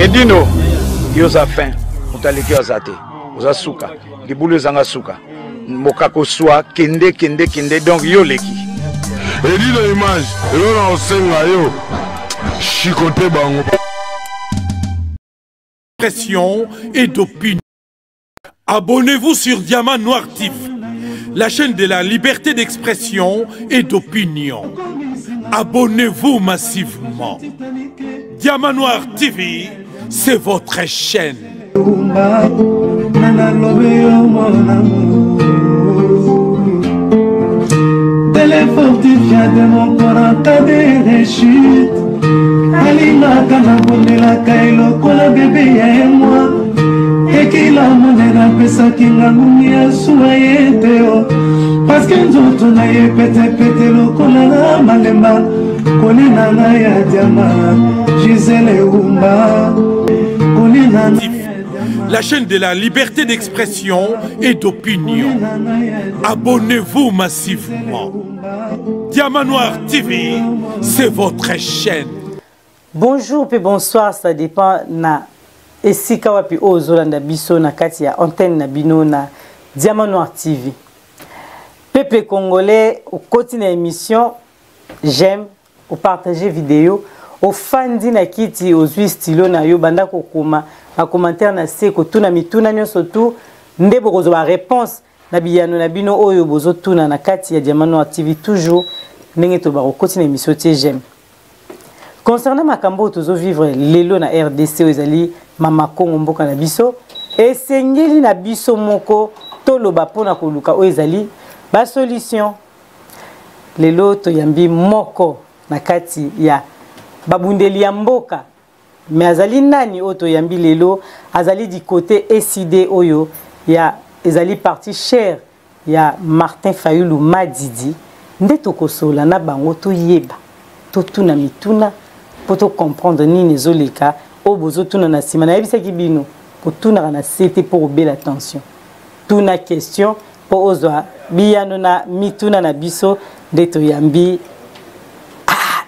Edino, yoza fin, mutaleki azate, oza suka, libulu zanga suka, mokako soa, kende, donc yo leki. Edino image, elona osenga yo, chikote bango. Pression et d'opinion. Abonnez-vous sur Diamant Noir TV, la chaîne de la liberté d'expression et d'opinion. Abonnez-vous massivement. Diamant Noir TV, c'est votre chaîne. Téléfortifia de mon corps en cas de rechute. Alina kana bondela kailo kola bébé ya moi. Et qu'il a monena pesa kinga ngumia suayeteo. Parce que nzoto na ye pete lo kola na malema. Konina na ya diama Gisele Umba. Konina na la chaîne de la liberté d'expression et d'opinion. Abonnez-vous massivement. Diamant Noir TV, c'est votre chaîne. Bonjour et bonsoir, ça dépend na esika wapi ozolanda biso na kati ya antenne na bino na Diamant Noir TV. Peuple congolais, au quotidien émission, j'aime, au partager vidéo, au fan na kiti, aux huit stylo na yo banda kokoma, a commentaire na seko tuna mituna nyonso tu ndebo kozo ba réponse na biyano na bino oyo bozo tuna na kati ya Diamant Noir TV toujours ndenge to ba ko quotidien émission tie j'aime. Concernant makambo tozo vivre lelo na RDC ezali mama Kongo mboka na biso et sengeli na biso moko toloba pona koluka o ezali ba solution lelo to yambi moko na kati ya babundeli ya mboka mais azali nani oto yambi lelo azali du côté SID oyo ya ezali parti cher ya Martin Fayulu Madidi ndeto kosola na bango to yeba to tuna mituna poto comprendre nini ezoleka o bozo tuna na sima na yebisa kibino po tuna na c'était pour belle attention tuna question po ozwa biyano na mituna na biso ndeto yambi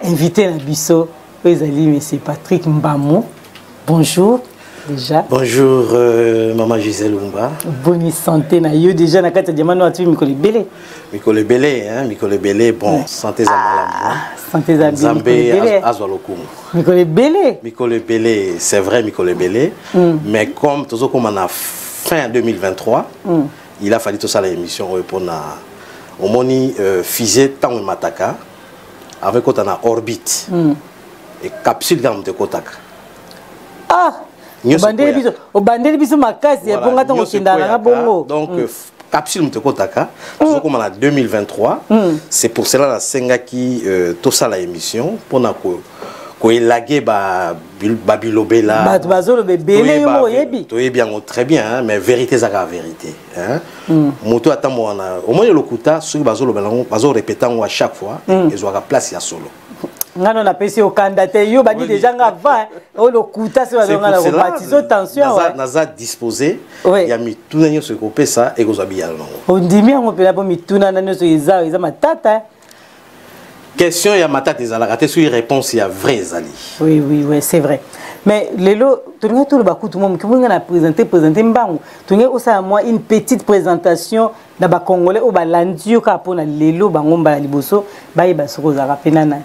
invité na biso ezali monsieur Patrick Mbamou. Bonjour déjà. Bonjour maman Gisèle Umba. Bonne santé na yo déjà na kati Diamant Noir TV Mikole Belé. Mikole Belé hein, Mikole Belé bon santé za malamu. Santé za Zambé azwalokumu. Mikole Belé. Mikole Belé, c'est vrai Mikole Belé, mais comme toujours comme on a fin 2023, il a fallu tout ça l'émission pour na au moni fusée tant mataka avec autant na orbite. Et capsule dans le Kotaka. Ah, au bandeli biso makasi ya ponga tango kindana na bongo. Donc capsule de Kotaka, comme en 2023, c'est pour cela la senga qui tout ça la émission pour na ko élaguer ba bilobela. Ba bazolo belé yo yebi. To bien très bien mais vérité ça la vérité hein. Moto attamo na au moins le kuta sur bazolo belango bazo répéter à chaque fois et zo la place ya solo. Ngano na pesi okandate yo bani déjà ngava o lo kuta se bazonga na baptizo attention naza disposé ya mituna nyoso ko pesa e ko zabia non ondimi ngo pela po mituna na nyoso eza matata question ya matata eza la raté sur réponse ya vrai ezali oui c'est vrai mais lelo tolinga to le bakutu mo mkimunga na présenter mbangu tolinga osa moi une petite présentation na ba congolais o balandi yo ka pona lelo bangomba liboso bayi basoko za rapena na.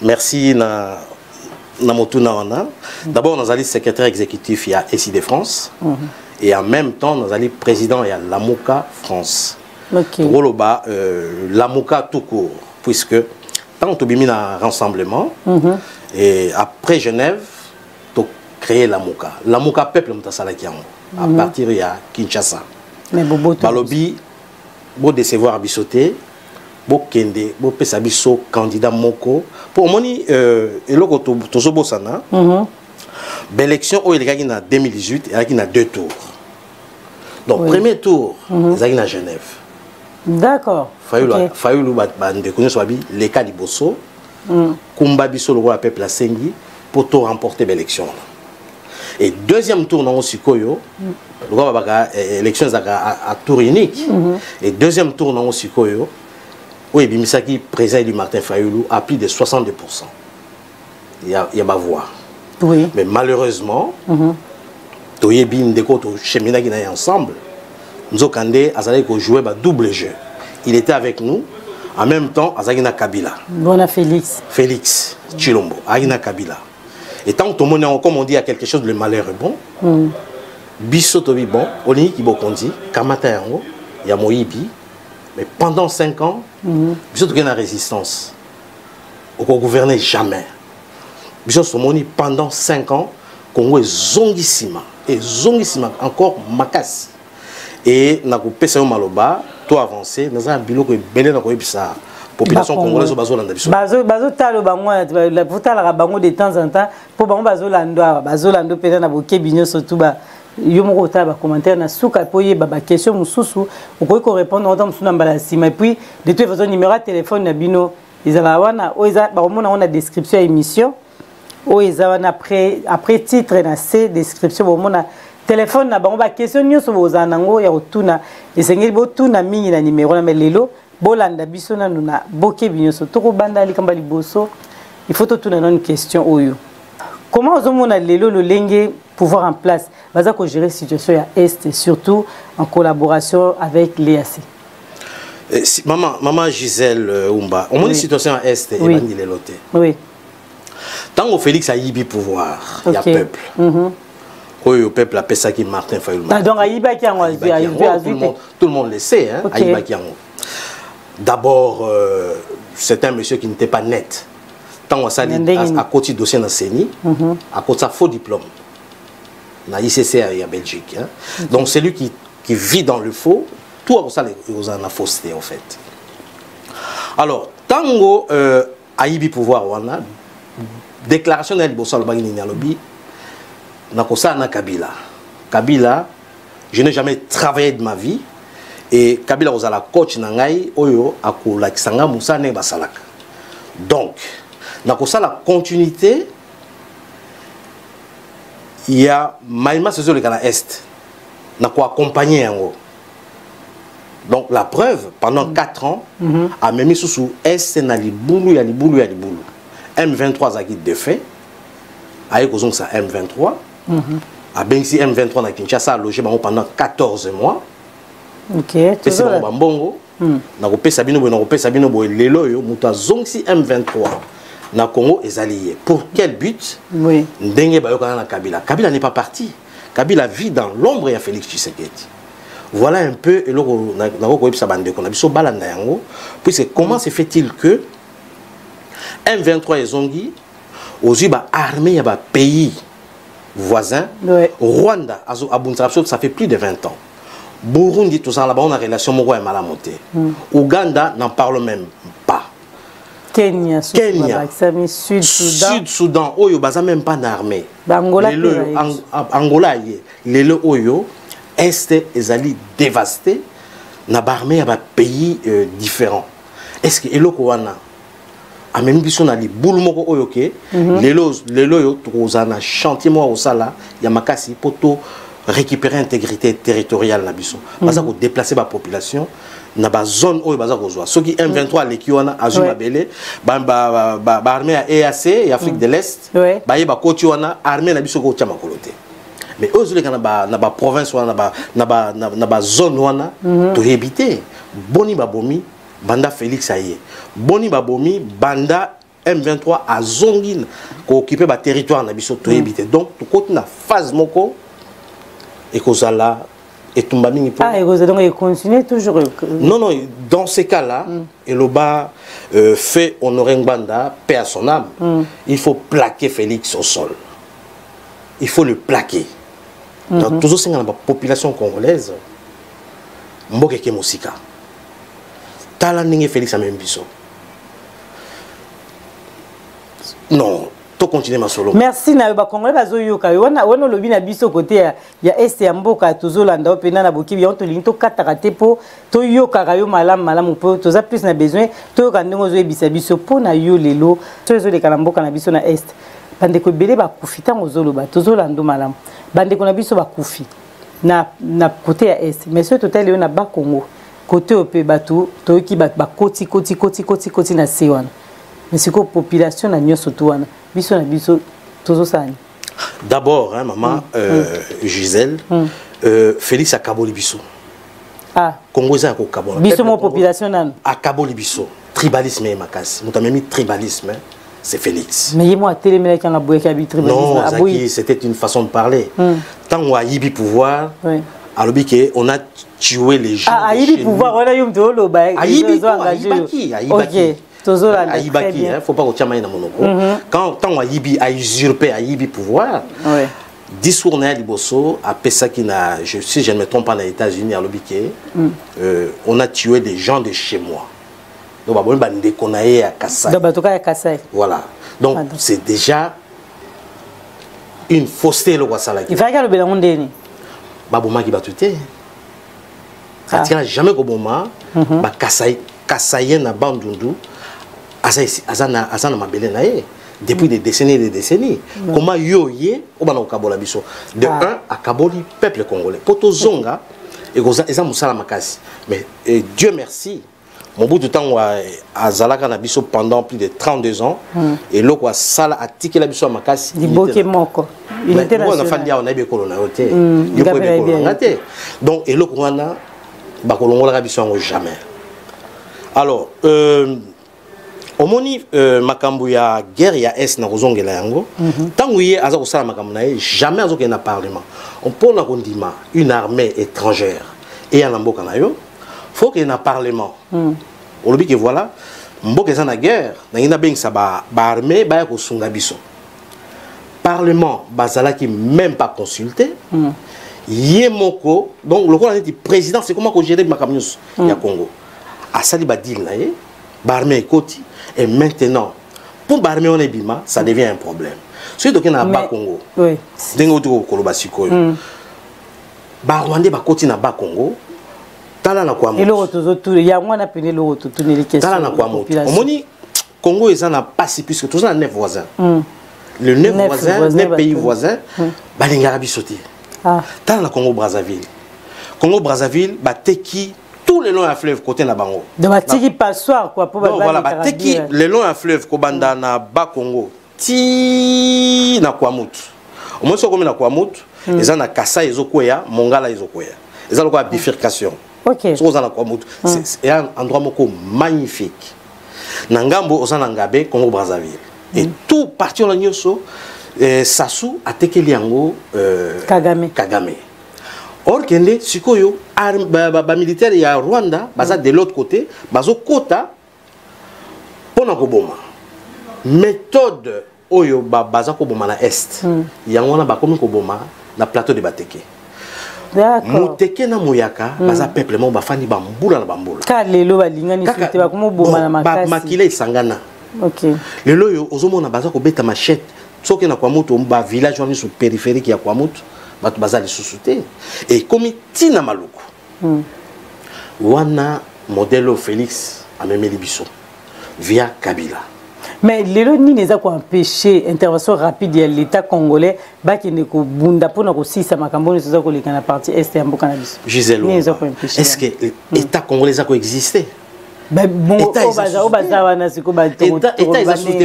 Merci na motuna wana. D'abord nous allons secrétaire exécutif ya SID France et en même temps nous allons président ya Lamuka France. OK. Roloba Lamuka tout court puisque tant to bimi na rassemblement et après Genève to créer Lamuka. Lamuka peuple mutasala kiango à partir ya Kinshasa. Mais bobo balobi bo décevoir bisoté bo kende bo pesa biso candidat moko pour moni eloko tozo bosana l'élection au il en 2018 et il y a 2 tours donc premier tour il y a Genève d'accord Fayulu bande connait soit bi les cas liboso kumba biso le roi peuple la sengi pour to remporter l'élection et deuxième tour non sikoyo le roi baka élection à tour unique et deuxième tour non sikoyo oui, Bimisaki, président du Martin Fayulu, a plus de 62%. Il y a ma voix. Oui. Mais malheureusement, toyebi ndeko to chemina qui est ensemble. Nous Kandé azali ko jouer double jeu. Il était avec nous en même temps azagina Kabila. Bon Félix. Félix Chilombo, Agina Kabila. Et tant que tout le monde, comme on dit, il y a quelque chose de malheur bon. Biso tobi bon, Olini Kibokondi, Kamata Yango, Yamoibi. Mais pendant 5 ans, Biso tobi la résistance. On ne gouvernait jamais. Biso Somoni, pendant 5 ans, Congo est zongissima. Et zongissima, encore makasi. Et na coupé ça au maloba, tout avancé, nous avons un bilot qui est belé dans le ça. Population congolaise au bazo landa biso. Bazo talo bango la puta la bango de temps en temps pour bango bazo lando pena na boke binyo surtout ba yo moko ta ba commentaire na suka poye ba question mususu uko ko répondre en temps musu na mbala sima et puis de toute façon numéro de téléphone na bino izala wana o iza ba mona on a description émission o iza wana après titre na C description bo mona téléphone na bango ba question nyoso bozanango ya otuna esengeli botuna mingi na numéro na melelo bolanda biso na nuna boke binyoso toko banda likamba liboso il faut tout une question oyo comment ozomona lelo lolenge pouvoir en place baza ko gérer situation ya est surtout en collaboration avec l'EAC. Maman Gisèle Oumba on moni situation à est et bandi lelote. Oui. Tant au Félix a yibi pouvoir il y a peuple. Oyo peuple appelle ça qui Martin Fayulu. Donc a yiba qui tout le monde le sait hein a yiba qui d'abord, c'est un monsieur qui n'était pas net. Tant on s'est dit à côté du dossier dans CENI, à côté de sa faux diplôme, dans l'ICC à Belgique. Hein. Donc c'est lui qui vit dans le faux, tout ça il a la fausseté en fait. Alors, tango Aïbi pouvoir wana déclaration de l'Ibossa le bagini nyalobi na kosa na Kabila. Kabila, je n'ai jamais travaillé de ma vie. Et Kabila ozala coach nangai oyo akola kisanga musane basalaka. Donc, na la continuité il y a maïma sezo le kana est na ko accompagner yango. Donc la preuve pendant 4 ans a même sous est na libulu ya libulu ya libulu. M23 zaki de fait aye kozong sa M23 a bensi M23 na Kinshasa a logé pendant 14 mois. OK, c'est bon bambongo na ko pesa bino boy lelo yo muta zongsi M23 na Congo ezalié pour quel but? Oui, ndenge ba yo kana na Kabila. Kabila n'est pas parti. Kabila vit dans l'ombre ya Félix Tshisekedi. Voilà un peu eloko na ko pesa bande ko na biso balanda yango puisque comment se fait-il que M23 ezongi ozu ba armée ya ba pays voisins Rwanda azo abunza ça fait plus de 20 ans. Burundi, tout ça là-bas, on a relation avec Malamoté. Ouganda n'en parle même pas. Kenya, Sud-Soudan, Oyo, baza même pas d'armée. Angola, Angola, les Oyo, Est, ezali dévasté, n'a pas armé à pays différents. Est-ce que Eloko wana, a même biso na li boulmoko Oyo ke, les Oyo, trouzana chantier moi au sala, yamakasi poto. Récupérer l'intégrité territoriale na biso baza ko déplacer la population na ba zone oyo baza ko zwa soki M23 leki wana azuma belé ba armée à EAC et Afrique de l'Est ba yeba koti wana armée na biso ko tia makolote mais eux na ba province wana na ba zone wana to éviter boni ba bomi banda Félix aye boni ba bomi banda M23 a zongi ko occuper ba territoire na biso to éviter donc to koti na phase moko et Kozala et Tumbamini. Ah, et donc il continue toujours. Non, dans ces cas-là, Eloba fait honorer Ngbanda, paix à son âme. Il faut plaquer Félix au sol. Il faut le plaquer. Dans toujours la population congolaise, Mboke Kemosika. Tala Ninge Félix a même biso. Non. Continuer ma solo. Merci na ba congolais bazo yoka wana lobi na biso côté ya est ya mboka tozolanda opena na boki bien to linto katakate po to yoka yo malamu po toza plus na besoin to yoka ndingo zo ebisa biso po na yo lelo to zo le kana mboka na biso na est bande ko belé ba kufita ngozoloba tozolanda malamu bande ko na biso ba kufi na côté ya est mais ce total yo na ba Congo côté opé batu to yoki ba koti na sewana mais c'est quoi population na nyoso to wana biso na biso tozo sani D'abord, hein, maman, Gisèle, Félix a Kaboli Bisso. Ah. Congo a Kaboli. Bisso, mon population, non. A Kaboli Bisso. Tribalisme et Makas. Nous avons mis tribalisme, c'est Félix. Mais moi, télé, quand on a boué tribalisme. Non, c'était une façon de parler. Tant qu'on a eu pouvoir, on a tué les gens. Ah, il y a pouvoir, on a eu le bail. Aïbaki. Aïbaki, il ne faut pas que tu aies un monopole. Quand on a usurpé Aïbi pouvoir, discours na liboso a Pesakina, si je ne me trompe pas, aux États-Unis, à l'Obiké, on a tué des gens de chez moi. Donc, on a déconné à Kassai. Voilà. Donc, c'est déjà une fausseté, le Wassalaki. Il faut que le Bélamon déni. Baboma qui va tuer. Ça ne tient jamais au moment. Kassai na bandundu. Azana mabele na ye. Depuis des décennies. Comment yoye au bana Kabola biso. De un à Kaboli peuple congolais. Poto zonga et eza musala makasi. Mais Dieu merci. Mon bout de temps à Zalaka na biso pendant plus de 32 ans et là quoi sala a tiqué la biso makasi. Di boké moko. Il était là. On a fait on a be kolona oté. Yo ko be kolona té. Donc et là on a ba kolongola la biso jamais. Alors au moni makambu ya guerre ya est na kozongela yango tangu ye aza ko sala makambu na ye jamais azo ke na parlement. On pona kondima une armée étrangère et en mboka na yo faut qu'il y ait un parlement. On dit que voilà, mboka est en guerre, il y a bien ça ba armée ba ko sunga biso. Parlement bazala qui même pas consulté. Yemoko donc le rôle du président c'est comment qu'on gérer makamnyus ya Congo. Asali ba deal na ye, ba armée koti et maintenant pour ba armée on est bima, ça devient un problème. Celui donc na ba Congo. Oui. Dengo to ko ba sikoyo. Ba Rwanda ba koti na ba Congo. Tala na kwa moto. Tala na kwa moto. Omoni Congo est en pas puisque tous les 9 voisins. Les 9 voisins, 9 pays voisins, balingara bisoté. Tala na Congo Brazzaville. Congo Brazzaville bateki tous les longs à fleuve côté na bango. De bateki passoire quoi pour voilà bateki les longs à fleuve ko banda na ba Congo. Ti na kwa moto. Omoni so comme na kwa moto, ils en a Kassai ezokoya, Mongala ezokoya. Ils ont la bifurcation. Okay. C'est un endroit magnifique. Nangambo Osanangabe, Congo Brazzaville. Et tout parti en Nyoso, Sassou a tekeliango Kagame. Or kende sikoyo militaire il y a Rwanda, baza de l'autre côté, bazo kota pona ko boma. Méthode oyo baza ko boma na est. Yango na ba komi ko boma na plateau de Bateke. Muteke na muyaka baza peuple mo bafani bambula na bambula ka lelo balingani sute ba komo boma na makasi makile sangana. OK lelo yo ozomona baza ko beta machette soki na kwa mutu ba village wani sur périphérique ya kwa mutu batu baza li susute et comme tina maluku wana modèle Félix amemeli biso via Kabila. Mais les gens ne sont pas empêcher intervention rapide de l'État congolais, qui ne sont pas empêcher ça makambo sont pas la partie est en cannabis. Gisèle, est-ce que l'État congolais a coexisté? Ben bon, État existe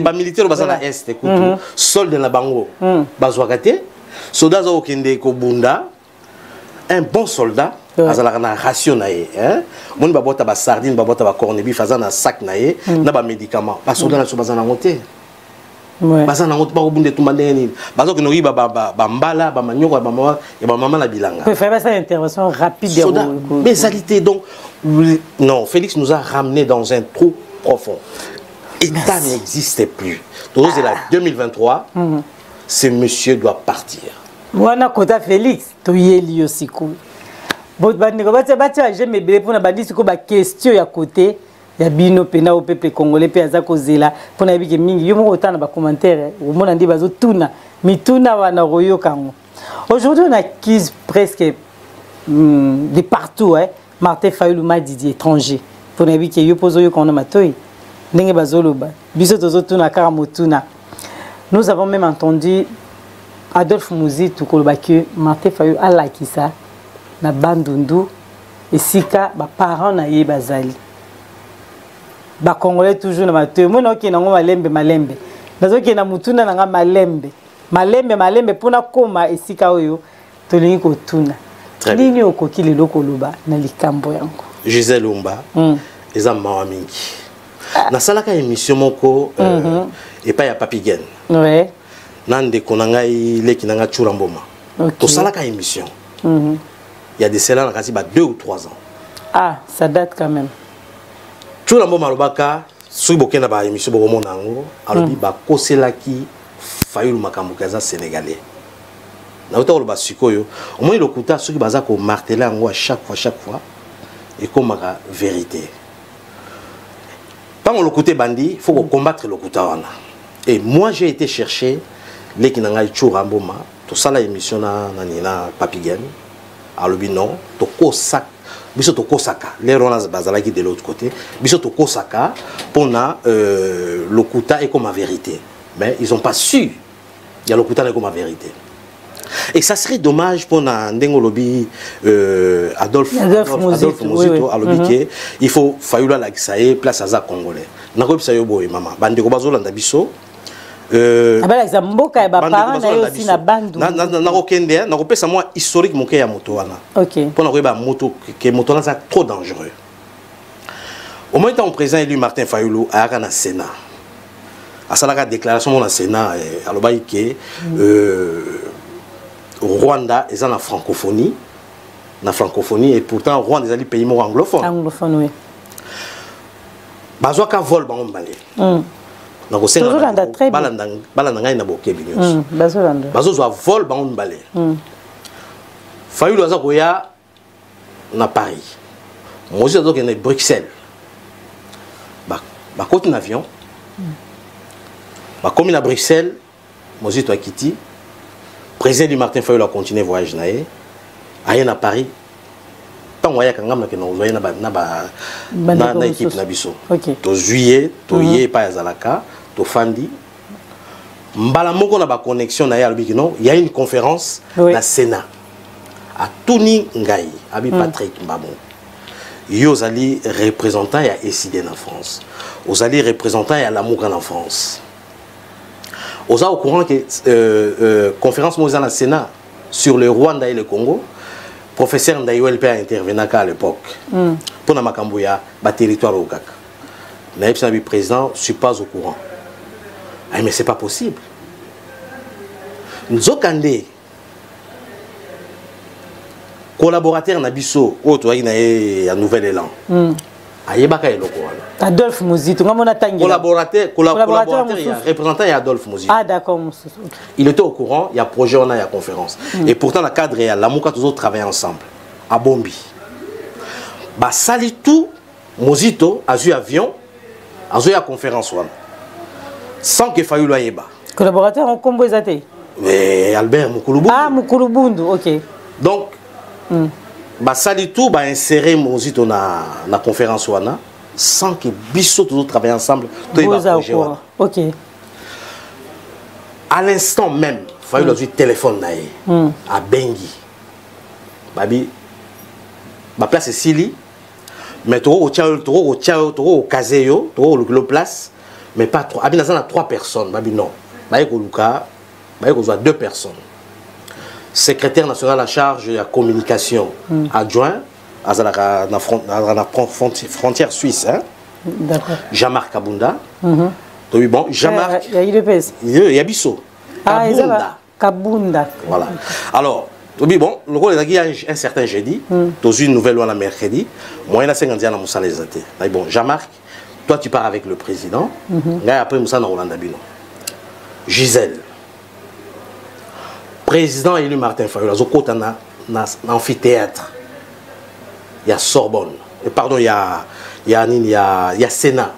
ba militaire au bazana est écoute soldat na bango bazwakate soldat za okende ko bunda un bon soldat azala na ration na ye hein mon ba bota ba sardine ba bota ba corne bi faza na sac na ye na ba médicament ba soldat na so bazana ngote bazana ngote ba ko bunde tumande ni bazo ko no yiba ba mbala ba manyoko ba mama na bilanga peut faire ça intervention rapide mais salité donc non Félix nous a ramené dans un trou profond. État n'existe plus. Donc c'est la 2023 ce monsieur doit partir. Wana kota Félix to yeli osiku. Bon bandiko batia j'aime bien pour na bandisi ko ba question ya côté ya bino pena au peuple congolais pe aza kozela pour na biki mingi yo mo otana ba commentaire o mona ndi bazo tuna mituna wana royo kango. Aujourd'hui on acquise presque de partout hein Martin Fayulu m'a dit étranger pour na biki yo pozo yo kono matoi ndenge bazoloba biso tozo tuna kara motuna. Nous avons même entendu Adolphe Mouzi tukoloba que Martin Fayulu a laki ça na bandundu esika ba parents na ye bazali ba congolais toujours na mateu mona oki na ngo malembe nazo ki na mutuna na nga malembe malembe pona koma esika oyo tolingi kotuna nini okoki lelo koloba na likambo yango Gisèle Umba eza mawa mingi nasalaka émission moko epai ya Papigen ouais nande konangai leki nanga Tchura Mboma tosalaka émission il y a des cela na kasi ba 2 ou 3 ans ah ça date quand même Tchura Mboma lobaka soki bokenda ba émission bokomona yango alobi bakoselaki Fayulu Makambo kaza sénégalais na utako loba sikoyo au moins lokuta soki baza ko marteler yango à chaque fois et comme la vérité quand on lokuté bandi il faut combattre lokuta wana et moi j'ai été chercher les qui n'ont Tchura Mboma tout ça la émission na nina Papigen alobi non to kosak biso to kosaka les ronas bazalaki de l'autre côté biso to kosaka pona lokuta et comme la vérité mais ils ont pas su il y a lokuta et comme la vérité et ça serait dommage pour Ndengo Lobby Adolphe Mozito alobi il faut Fayulu la kisaye place aza congolais nako bisayo boy mama bande ko bazolanda biso abala zamboka ba parents na aussi na bandu na kokende na kopesa moi historique moke ya moto wana OK pour na koyeba moto que moto là c'est trop dangereux au moment où président élu Martin Fayulu a na Sénat a salaka déclaration na Sénat alobai ke Rwanda est en francophonie et pourtant Rwanda est un pays anglophone. Anglophone oui. Bazwa ka vol bango balé. Na ko senga. Balanda na boke binyos. Bazo zo vol bango balé. Fayulu aza koya na Paris. Moi azo ke na Bruxelles. Ba côté avion. Ba comme na Bruxelles, moi to akiti. Président du Martin Fayulu a continué voyage naé aye na Paris tant waya kangam na ke no zoya na équipe na biso to juillet to yé pa yazalaka to fandi mbala moko na ba connexion na ya albiki non il y a une conférence na Sénat a Tuni Ngai abi Patrick Mbabo yo zali représentant ya ECD en France aux alliés représentants ya l'amour en France. Vous êtes au courant que conférence mondiale au Sénat sur le Rwanda et le Congo, professeur Ndaïwelpe a intervenu à l'époque pour na Makambuya, le territoire au Kaka. Le président, je ne suis pas au courant. Ah, mais ce n'est pas possible. Nous avons collaborateur Nabiso, autre à Nouvel Élan. Adolphe Mozito, collaborateur, représentant Adolphe Mozito. Ah d'accord. Il était au courant, il y a projet, on a la conférence. Et pourtant, le cadre, il y a l'amour tous autres travaillent ensemble. À Bombi. Bah, sali tout, Mozito a eu avion, a eu la conférence. Sans que Fayulu Ayeba. Collaborateur en combo exaté. Mais Albert Moukoulubundu. Ah, Moukoulubundu, ok. Donc, bah sali tout bah insérer Mozito na conférence wana sans que biso tous travaillent ensemble OK à l'instant même Fayulu a eu téléphone naé à Bengi babi ba place Sili mais au Kazeyo le place mais pas trop abi na 3 personnes babi non ba ko luka ba ko 2 personnes secrétaire national à charge de la communication adjoint à la frontière suisse hein? Jean-Marc Kabunda donc bon Jean-Marc il y a Bisso Kabunda voilà alors bon le rôle il y a un certain jeudi dans une nouvelle loi la mercredi moi il a 50 ans à Moussa les athées bon Jean-Marc toi tu pars avec le président après Moussa na Rolanda Bino Gisèle président élu Martin Fayulu, il y a un amphithéâtre, il y a Sorbonne, pardon, il y a Sénat.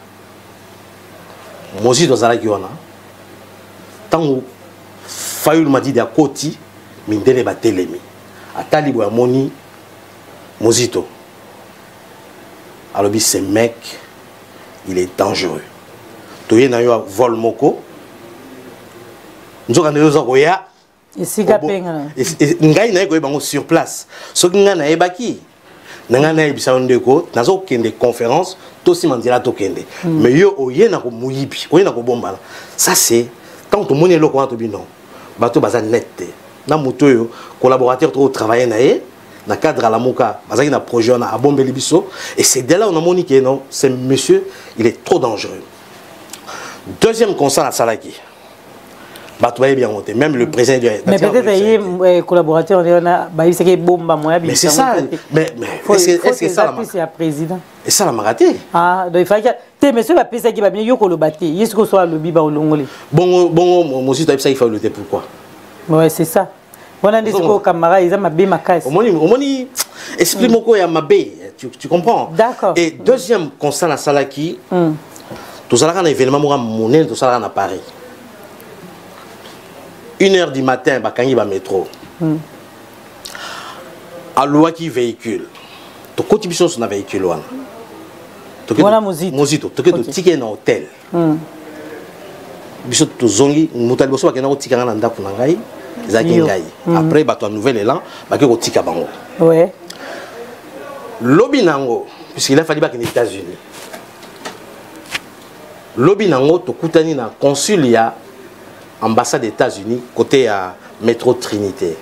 Mozi dans la Guiana, tant que Fayulu m'a dit qu'il y a Koti, mais il y a Telemi. À Talibou, Moni, Mozito. Alors, ce mec, il est dangereux. Tu as un vol moko. Nous avons et si gapenga ngai na ko sur place so nga na ebaki nga na ebisa ndeko nazo kende conférence to si mandira to kende mais yo oyena ko muyibi oyena ko bombala ça c'est quand to moni loko to bino bato baza net na moto yo collaborateur trop travailler na ye na cadre à la moka bazaki na projet na abombeli biso et c'est dès là on a moni que non ce monsieur il est trop dangereux. Deuxième constat à Salaki bato baye bien monté même le président mais peut-être les collaborateurs on a bayi c'est que bomba moya mais c'est ça mais est-ce que ça c'est président et ça la maraté ah donc il faut que monsieur va penser qu'il va bien yo ko le batté est-ce que soit le biba olongole bon monsieur tu il faut le pourquoi ouais c'est ça on a dit que camarade ils ont mabé ma casse omoni explique-moi quoi ya mabé tu comprends d'accord et deuxième constat à Salaki tout ça là un événement moi monnaie tout ça là à Paris 1h du matin bakangi ba métro a loi qui véhicule to koti biso na véhicule wana voilà mozito to ke to ticket na hôtel biso to zongi mutali boso bakena ko tika na ndako na ngai ezaki ngai après bato nouvel élan bake ko tika bango ouais lobi nango puisqu'il a fallu bakena États-Unis lobi nango to kutani na consul ya ambassade des États-Unis côté à métro Trinité.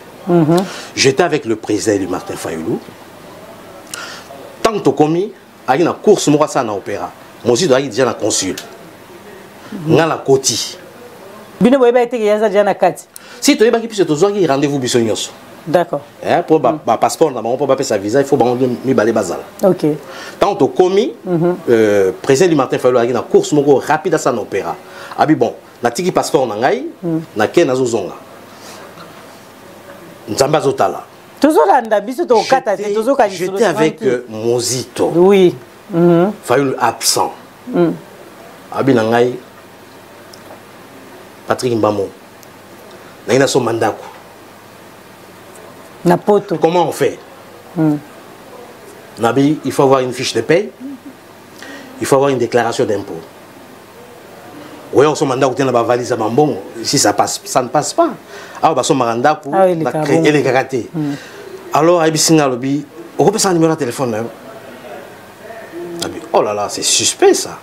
J'étais avec le président du Martin Fayoulou. Tant que commis, il y a une course moi ça na opéra. Moi aussi dois déjà na consul. Na la koti. Bino boyeba été ya déjà na kati. Si tu es ba ki puisse tozo ki rendez-vous biso nyonso. D'accord. Pour ba passeport na ba pour pas sa visa, il faut ba mi balé bazala. OK. Tant que commis, président du Martin Fayoulou a une course moko rapide à ça na opéra. Abi bon na tiki passeport na ngai na ke na zozonga nzamba zotala tozolanda biso to kata te tozoka lisolo j'étais avec Mozito oui Fayoulou absent abi na ngai Patrick Mbamo na ina so mandako na poto comment on fait nabi il faut avoir une fiche de paye il faut avoir une déclaration d'impôt. Oui, on se manda où la valise à Bambon. Si ça passe, ça ne passe pas. Alors, on se manda pour créer les karatés. Alors, on peut un numéro de téléphone. Oh là là, c'est suspect ça.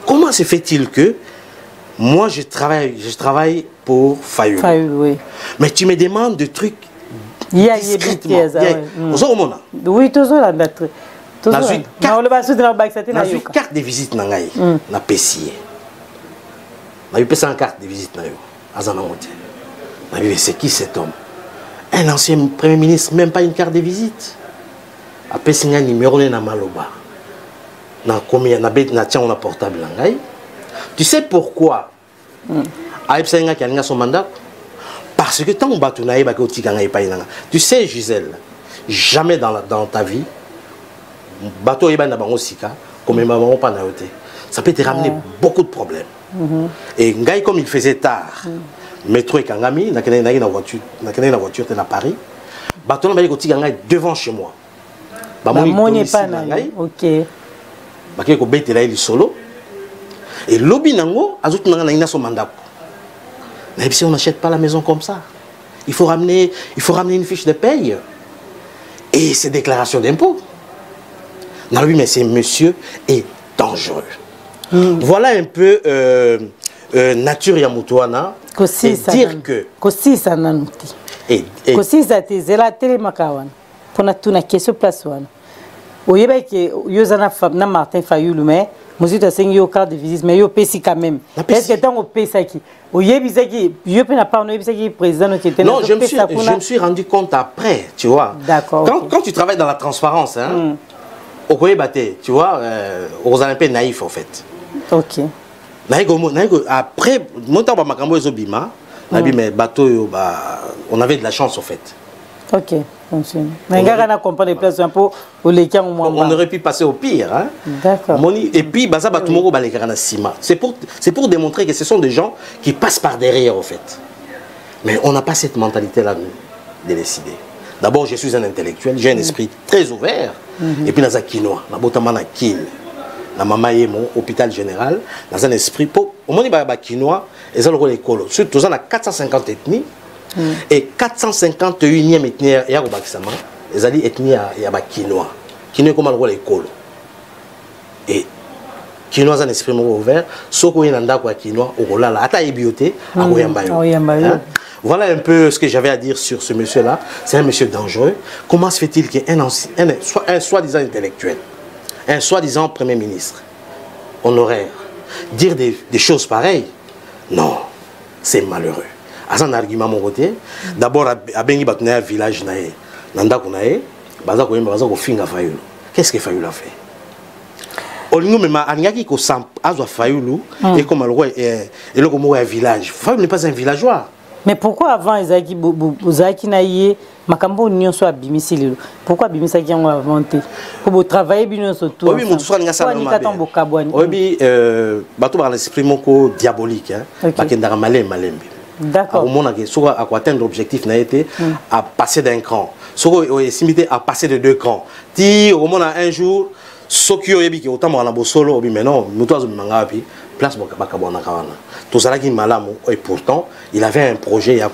Comment se fait-il que moi je travaille pour Fayoulou. Oui. Mais tu me demandes des trucs discrètement. Oui, toujours là. Dans une carte de visite, na pessier. Je peux une carte de visite. C'est qui cet homme? Un ancien premier ministre, même pas une carte de visite. Après, c'est un numéro de Maloba. On a portable. Tu sais pourquoi? Son mandat? Parce que tant que tu sais, Gisèle, jamais dans ta vie, bateau ça peut te ramener beaucoup de problèmes. Et Ngaï, comme il faisait tard, métro et Kangami, n'a une voiture à Paris, bateau devant chez moi. Ok. Et lobby nango, azout na son mandat. Mais si on n'achète pas la maison comme ça, il faut ramener une fiche de paye et ses déclarations d'impôt. Non, oui, mais ces monsieur est dangereux. Voilà un peu nature ya mutuana et dire que kosi sana nuti et kosi za te zela tele makawana pona tuna question place wana oyeba ke yozana na Martin Fayoulou mais Mozito sengi yo carte de visite mais yo pesi quand même est-ce que tant au pesaki oyebi zaki yo pe na pas oyebi zaki président qui était non je me suis rendu compte après tu vois d'accord quand tu travailles dans la transparence hein au koyebate tu vois aux un peu naïf en fait. Ok. Après, on avait de la chance en fait. Ok. On aurait pu passer au pire. Hein? D'accord. Et puis, c'est pour démontrer que ce sont des gens qui passent par derrière en fait. Mais on n'a pas cette mentalité-là de décider. D'abord, je suis un intellectuel, j'ai un esprit très ouvert. Et puis, dans un quinoa, na maman yemo hôpital général dans un esprit pour au moins ba quinoa et ça le école surtout ça na 450 ethnies et 451e ethnie ya ko bakisama ezali ethnie ya ba quinoa comme le école et quinoa ça un esprit ouvert soko yena ndako ya quinoa okolala ata ebioté akoyamba yo Voilà un peu ce que j'avais à dire sur ce monsieur-là. C'est un monsieur dangereux. Comment se fait-il qu'un soi-disant intellectuel, un soi-disant premier ministre, honoraire, dire des choses pareilles? Non, c'est malheureux. À un argument, mon côté, d'abord, à Bengi Batouné, village, Nanda Kounae, Baza Koyemba, Baza Kofinga Fayoulou. Qu'est-ce que Fayoulou a fait? Olingo même Aniaki ko sam Azwa Fayoulou et comme le Gomo un village. Fayoulou n'est pas un villageois. Mais pourquoi avant Izaki Bozaki Naye Makambo Union soit Bimisili? Pourquoi Bimisaki ont inventé? Pour travailler bien surtout. Oui, mon soin n'a pas de oui, bateau par l'esprit moko diabolique, hein. Bakendara malé malembi. D'accord. Au moment où à atteindre l'objectif n'a été à passer d'un cran. Soko est limité à passer de 2 crans. Ti au moment un jour Sokyo yebi ki autant mwana bosolo obi mais non nous tous manga pi place bakabona kawana tout ça qui malamu et pourtant il avait un projet à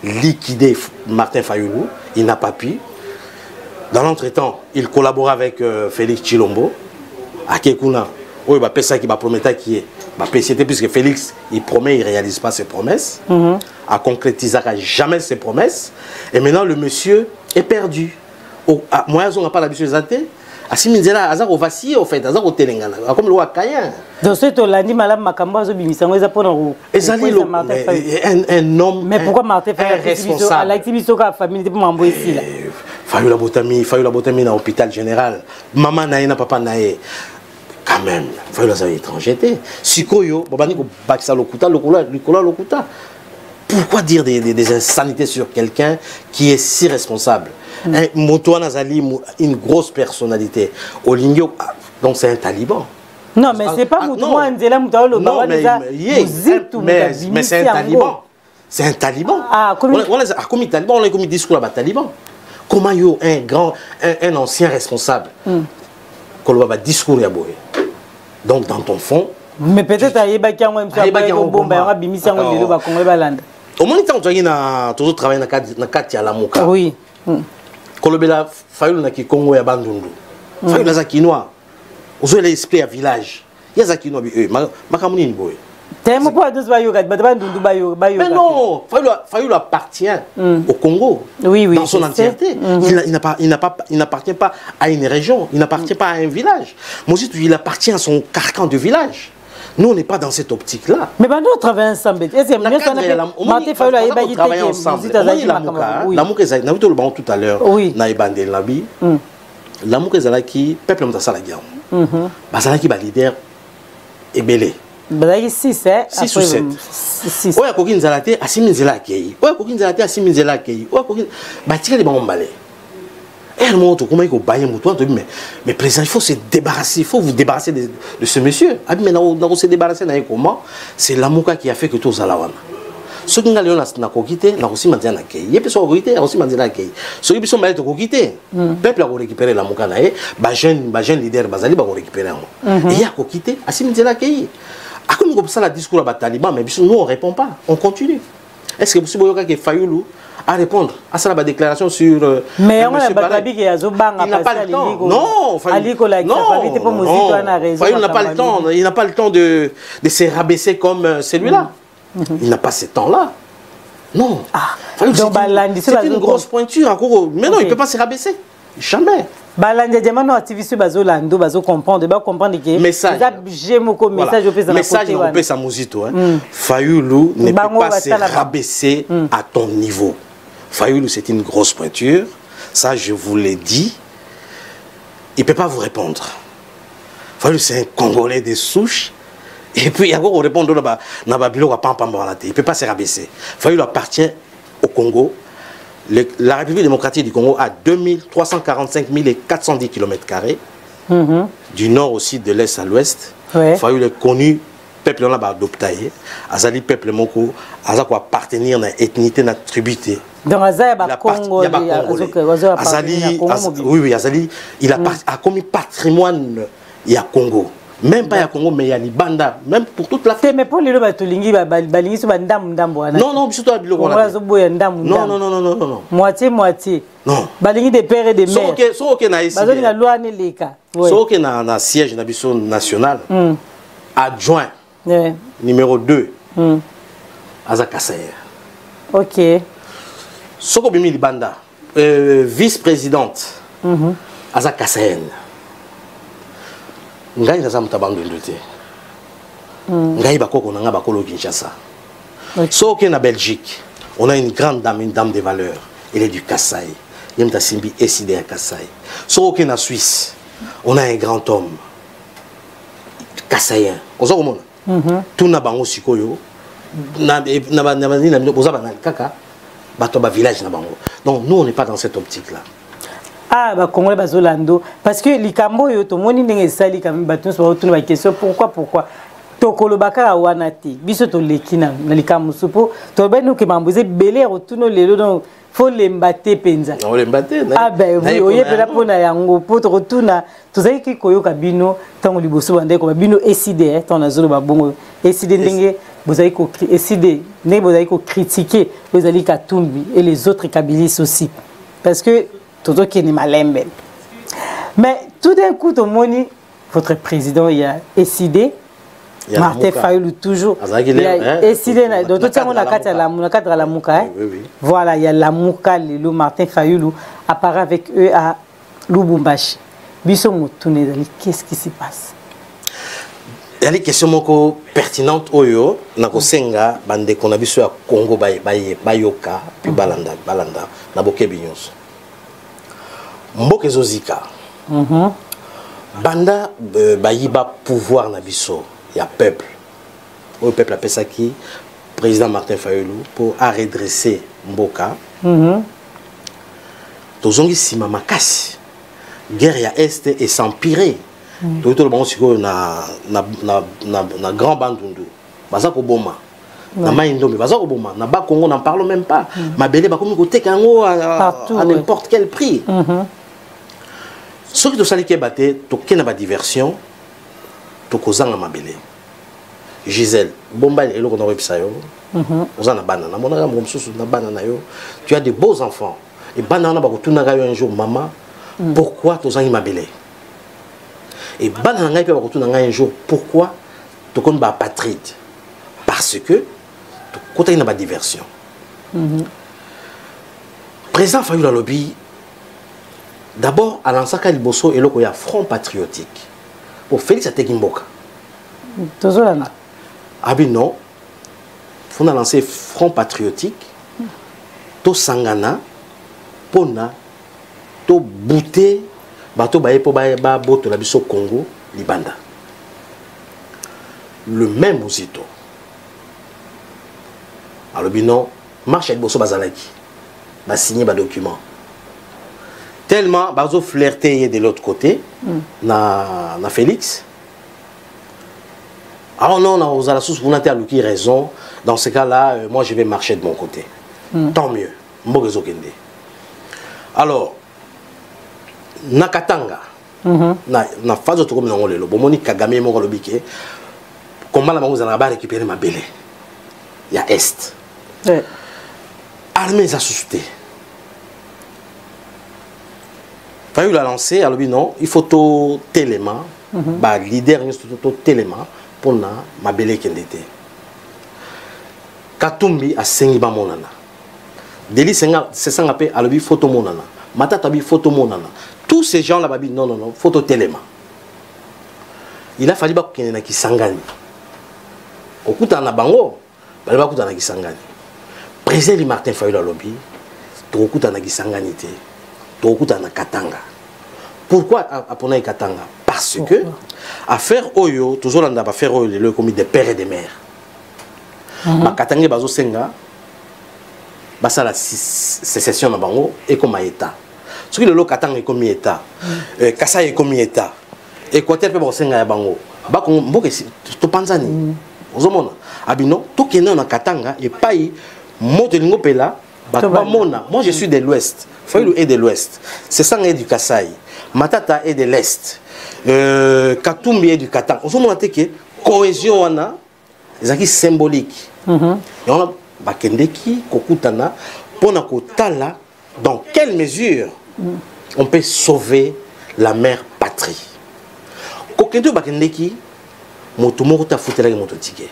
liquider Martin Fayoulou, il n'a pas pu. Dans l'entretemps il collabore avec Félix Chilombo à Kekuna oui bah ça qui va promettre qui est bah c'était puisque Félix il promet il réalise pas ses promesses à concrétiser jamais ses promesses et maintenant le monsieur est perdu moi on n'a pas l'habitude d'attendre. Asi Minzela azako vaciller au fait azako telengana comme le roi Kayen. Donc c'est Olandi malam makambo azo bimisango eza pona ro. Un homme. Mais pourquoi Martin Fayoulou responsable? L'activité ka famille pour mambo ici là. Fayoulou Botami na hôpital général. Maman naé na papa naé. Quand même, Fayoulou a étrangeté. Sikoyo, babani ko bakisa lokuta lokuta. Pourquoi dire des insanités sur quelqu'un qui est si responsable? Motoa Nazali, une grosse personnalité. Olingyo, donc c'est un taliban. Non, mais c'est pas Motoa Nzela Moutaolo. Non, mais c'est un taliban. C'est un taliban. Comme un taliban, on a commis discours à taliban. Comment il y a un ancien responsable qu'on va discours à Boé. Donc dans ton fond. Mais peut-être à Yébaki, on va bimisi en Guadeloupe à Congo Balande. Au moment où tu as toujours travaillé dans le cadre de la Mouka. Oui. Kolobela Fayoulou na ki Congo ya bandundu. Fayoulou za kinois. Ozo l'esprit à village. Ya za kinois bi makamuni ni boy. Temo pas deux bayoga, bandundu bayoga. Mais non, Fayoulou appartient au Congo. Oui, dans son entièreté. Il n'appartient pas à une région, il n'appartient pas à un village. Moi aussi il appartient à son carcan de village. Nous, on n'est pas dans cette optique-là. Mais nous travaillons ensemble. Est-ce que Martin Fayoulou a travaillé ensemble? L'amour que j'ai dit tout à l'heure, l'amour que j'ai dit, peuple m'a dit la guerre. Parce que leader est belé. 6 ou 7. Oya kokini zalate asimi nzela akei. Oya kokini zalate asimi nzela akei. Oya kokini batika les bambes balé. Et le monde comment il faut bailler mouton mais président il faut se débarrasser, il faut vous débarrasser de ce monsieur. Ah mais on se débarrasser comment? C'est l'amour qui a fait que tout ça là. Ce qui n'a kokité na aussi mandia na kei. Yé peso kokité aussi mandia na kei. Ce qui peso malais kokité. Peuple a récupéré l'amour naé, ba jeune leader bazali ba récupérer. Et ya kokité asimi nzela kei. A comme ça la discours à Taliban mais nous on répond pas, on continue. Est-ce que possible que Fayoulou à répondre à ça la déclaration sur mais on a pas dit qu'il y a Zobanga il n'a pas le temps. Non, Fayoulou n'a pas le temps, il n'a pas le temps de se rabaisser comme celui-là. Il n'a pas ce temps-là. Non. C'est une grosse pointure encore. Mais non, il ne peut pas se rabaisser. Jamais. Balandi diamant activiste bazolando bazo comprendre que message on peut sa mosito Fayoulou ne peut pas se rabaisser à ton niveau. Fayoulou c'est une grosse pointure, ça je vous l'ai dit. Il peut pas vous répondre. Fayoulou c'est un Congolais de souche et puis il y a encore répondre là-bas il peut pas se rabaisser. Fayoulou appartient au Congo. La République démocratique du Congo a 2345 410 km². Du nord au sud, de l'est à l'ouest. Fayoulou est connu, peuple là-bas adopté. Azali peuple moko, azako appartenir à l'ethnicité, à la tribité. Donc Azali Congo, oui, Azali, il a commis patrimoine, il y a Congo. Même pas à Congo, mais il y a Libanda, même pour toute l'Afrique. Mais pour les gens qui non, non, surtout à Biloko. Non. Moitié. Non. Balingi des pères et des mères. Sauf que dans le siège national, adjoint numéro 2, Azakasayer. Ok. Soko Bimi Libanda, vice-présidente, Aza Kassayen. Ngai naza mutabandu ndote. Ngai bakoko nanga bakolo Kinshasa. Soko na Belgique, on a une grande dame, une dame de valeur. Elle est du Kassai. Yemta Simbi Eside à Kassai. Soko na Suisse, on a un grand homme. Kassayen. Ozo komona. Tout na bango sikoyo. Na boza bana kaka. Bato ba village na bango. Donc nous on n'est pas dans cette optique là. Ah ba Congolais bazolando parce que likambo yo to moni ndenge sali quand même bato so tuna ba question pourquoi tokolo bakara wana ti biso to lekina na likambo supo to ba nous que mamboze belé retourno lelo donc faut l'embater penza. On l'embater. Ah ben oui oye pela pona yango po to retourna to zai ki koyo kabino tango liboso bande ko bino SID ton azolo ba bongo SID ndenge vous avez essayé de critiquer vous allez Katumbi et les autres Kabilis aussi parce que tout le qui est malembe mais tout d'un coup au moni votre président il a décidé Martin Fayulu toujours il a décidé donc tout ça on a quatre à la mouka voilà il y a la mouka le Martin Fayulu apparaît avec eux à Lubumbashi biso mutune qu'est-ce qui se passe? Il y a des questions moko pertinentes oyo na kosenga bande kona biso ya Congo bayoka puis balanda na bokebi nyonso mboke zozika banda bayiba pouvoir na biso ya peuple o peuple appelle ça qui président Martin Fayulu pour redresser mboka tozongi sima makasi guerre ya est et s'empirer. Tout le monde na grand bandundu baza ko boma na maindombe baza ko boma na ba Congo n'en parle même pas mabele ba komi ko tekango à n'importe quel prix ce qui to sali ke baté to kena ba diversion to kozanga mabele Gisèle bomba eloko na website yo ozana bana na mona mo msusu na bana na yo tu as de beaux enfants et bana na ba ko tuna ga yo un jour maman pourquoi to zangi mabele. Et bananga peut retourner un jour pourquoi tu connais pas apatride parce que tu as une diversion. Président Fayulu lobby d'abord à l'ancien Liboso et là il y a Front Patriotique pour Félix Atekimboka. Toujours là. Ah ben non, faut lancer Front Patriotique, to sangana, pona, to bouter. Bato baye po baye ba boto la biso Congo libanda le même Mouzito alors bino marche avec boso bazalaki ba signer ba document tellement bazo flirter de l'autre côté na Félix alors non on a la source vous n'avez pas raison dans ce cas là moi je vais marcher de mon côté tant mieux mbogezo kende alors Nakatanga na phase de comme on le bomoni Kagame moko lobike comment la bango za ba récupérer ma belé ya est armée za suscité Fayulu l'a lancé alors non il faut tout téléma ba leader tout téléma pour na ma belé kendete Katumbi a sengi ba monana Deli senga c'est ça appelé alors photo monana Matata bi photo monana. Tous ces gens là babi non photo téléma. Il a fallu ba kene na Kisangani. Okuta na bango, ba kuta na Kisangani. Président Martin Fayulu lobby, to okuta na Kisangani te. To okuta na Katanga. Pourquoi apona Katanga? Parce que affaire oyo toujours on va faire oyo le comité des pères et des mères. Ma Katanga bazo senga basa la sécession na bango et comme état. Ce qui le Katanga est comme état, Kassai est comme état, Équateur peut bosser à bango. Ba ko mboke to panzani. Ozomona. Abino to kena na Katanga et pai motelingo pela ba mona. Moi je suis de l'ouest. Fayulu est de l'ouest. C'est ça est du Kassai. Matata est de l'est. Katumbi est du Katanga. Ozomona te que cohésion wana ezaki symbolique. Et on a bakendeki kokutana pona kotala dans quelle mesure on peut sauver la mère patrie. Kokendo bakendeki moto moko ta futela moto tike.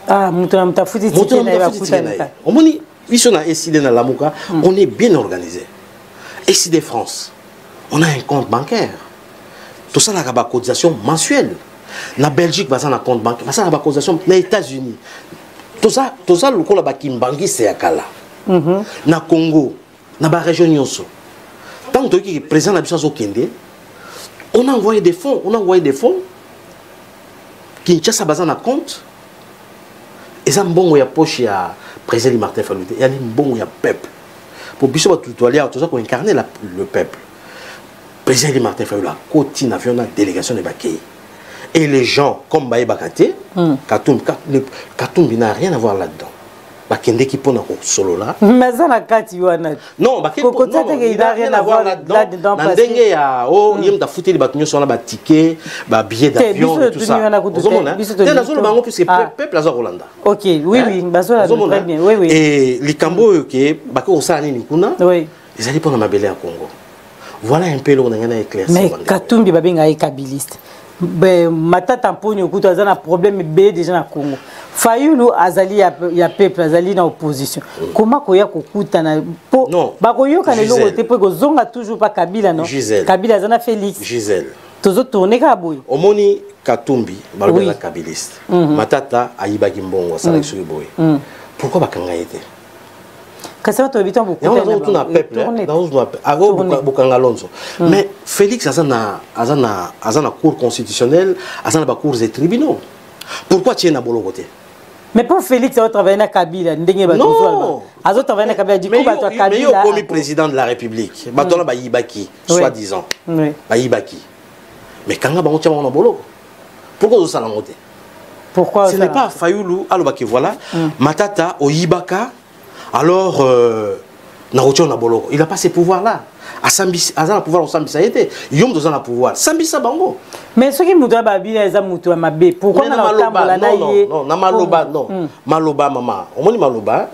Ah moto na mta futi tike na ba kutana. Omoni Ici, on a SID dans Lamuka, on est bien organisé. SID France, on a un compte bancaire. Tout ça, on a une cotisation mensuelle. Na Belgique, on a un compte bancaire. On a une cotisation aux États-Unis. Tout ça, le compte bancaire, c'est à Kala. Na Congo, na la région Nyonso. Tant que le président de la Kende, on a envoyé des fonds. Kinshasa a un compte. Et ça, bon, il y a poche à président Martin Fayulu. Il y a bon, il y a peuple. Pour Bissot, tout ça pour incarner le peuple. Président Martin Fayulu a continué à une délégation de Bakay. Et les gens, comme Baye Bakate, Katumbi n'a rien à voir là-dedans. Bakende qui pone solo là. Mais ça n'a pas de non, il n'a rien à voir là-dedans. Nandenge ya oh, il y a foutu les bâtiments sur la ticket, billet d'avion et tout ça. Peuple à Rolanda. OK, oui, très bien. Oui. Et les Cambo que Bako Sani Nikuna, ils allaient prendre ma belle à Congo. Voilà un peu l'on a éclairci. Mais Katumbi Babenga est kabiliste. Matata Mponi okutu azana problème bé déjà na Congo. Fayulu azali ya peuple azali na opposition. Comment koya kokuta na po bakoyoka na loko te po zonga toujours pas Kabila non. Kabila azana Félix. Gisèle. Tozo tourner ka boy. Omoni Katumbi balobela kabiliste. Matata ayibaki mbongo asala sur boy. Pourquoi bakanga été? Kasi watu habitant beaucoup mais Félix azana cour constitutionnelle, azana ba cours et tribunaux. Pourquoi tu es na bolo côté? Mais pour Félix a travaillé na Kabila ndenge ba non, azo travailler na Kabila du coup ba toi Kabila. Mais yo comme président de la République, ba tona ba yibaki soi-disant. Ba yibaki. Mais kanga ba ngotia na bolo. Pourquoi vous ça la monter? Pourquoi ce n'est pas Fayulu alobaki voilà, Matata o yibaka. Alors, il n'a pas ces pouvoirs-là. Il a pouvoir au Sambisa été. Il a pouvoir. Sambisa bango. Mais ce qui me doit babila est amutu amabe. Pourquoi on a non, maloba non. Maloba maman. On dit maloba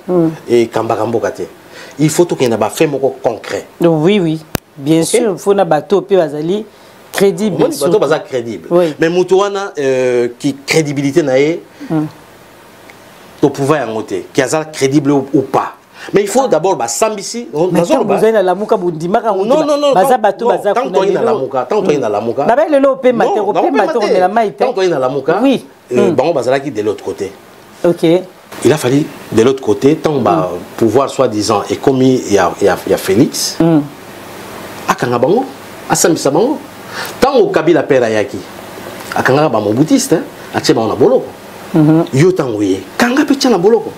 et kambarambo kate. Il faut qu'il y ait un fait concret. Oui, bien sûr. Il faut un bateau puis azali crédible. On dit bateau bazar crédible. Mais mutuana qui crédibilité nae. Au pouvoir à monter, qui est crédible ou pas. Mais il faut d'abord Sambisi. Non, tant qu'on est dans la mouka, oui. De l'autre côté. Ok. Il a fallu de l'autre côté, tant pouvoir soi-disant, et comme il y a Félix, à Kangabango, à Sambisa Bango, tant au Kabila Perayaki, à Kangabango boutiste, à Tchébana Bolo. Yo tangoye kanga pecha na boloko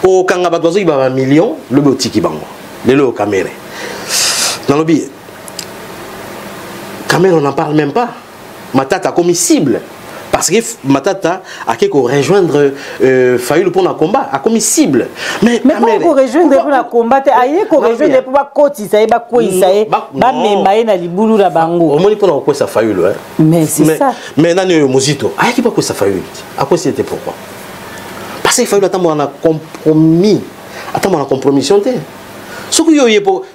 o kanga batwazo ibaba million le botiki bango lelo caméra dans le billet caméra on n'en parle même pas. Matata comme cible parce que Matata a quelque rejoindre Fayulu pour un combat a comme cible mais pour rejoindre pour un combat aye ko rejoindre pour ba koti ça ba ko isaye ba memaye na libulu la bango au moins pour ko ça Fayulu hein mais c'est ça mais nani Mozito aye ki ba ko ça Fayulu à quoi c'était pourquoi parce que Fayulu attend un compromis attend un compromission té ce que yo yepo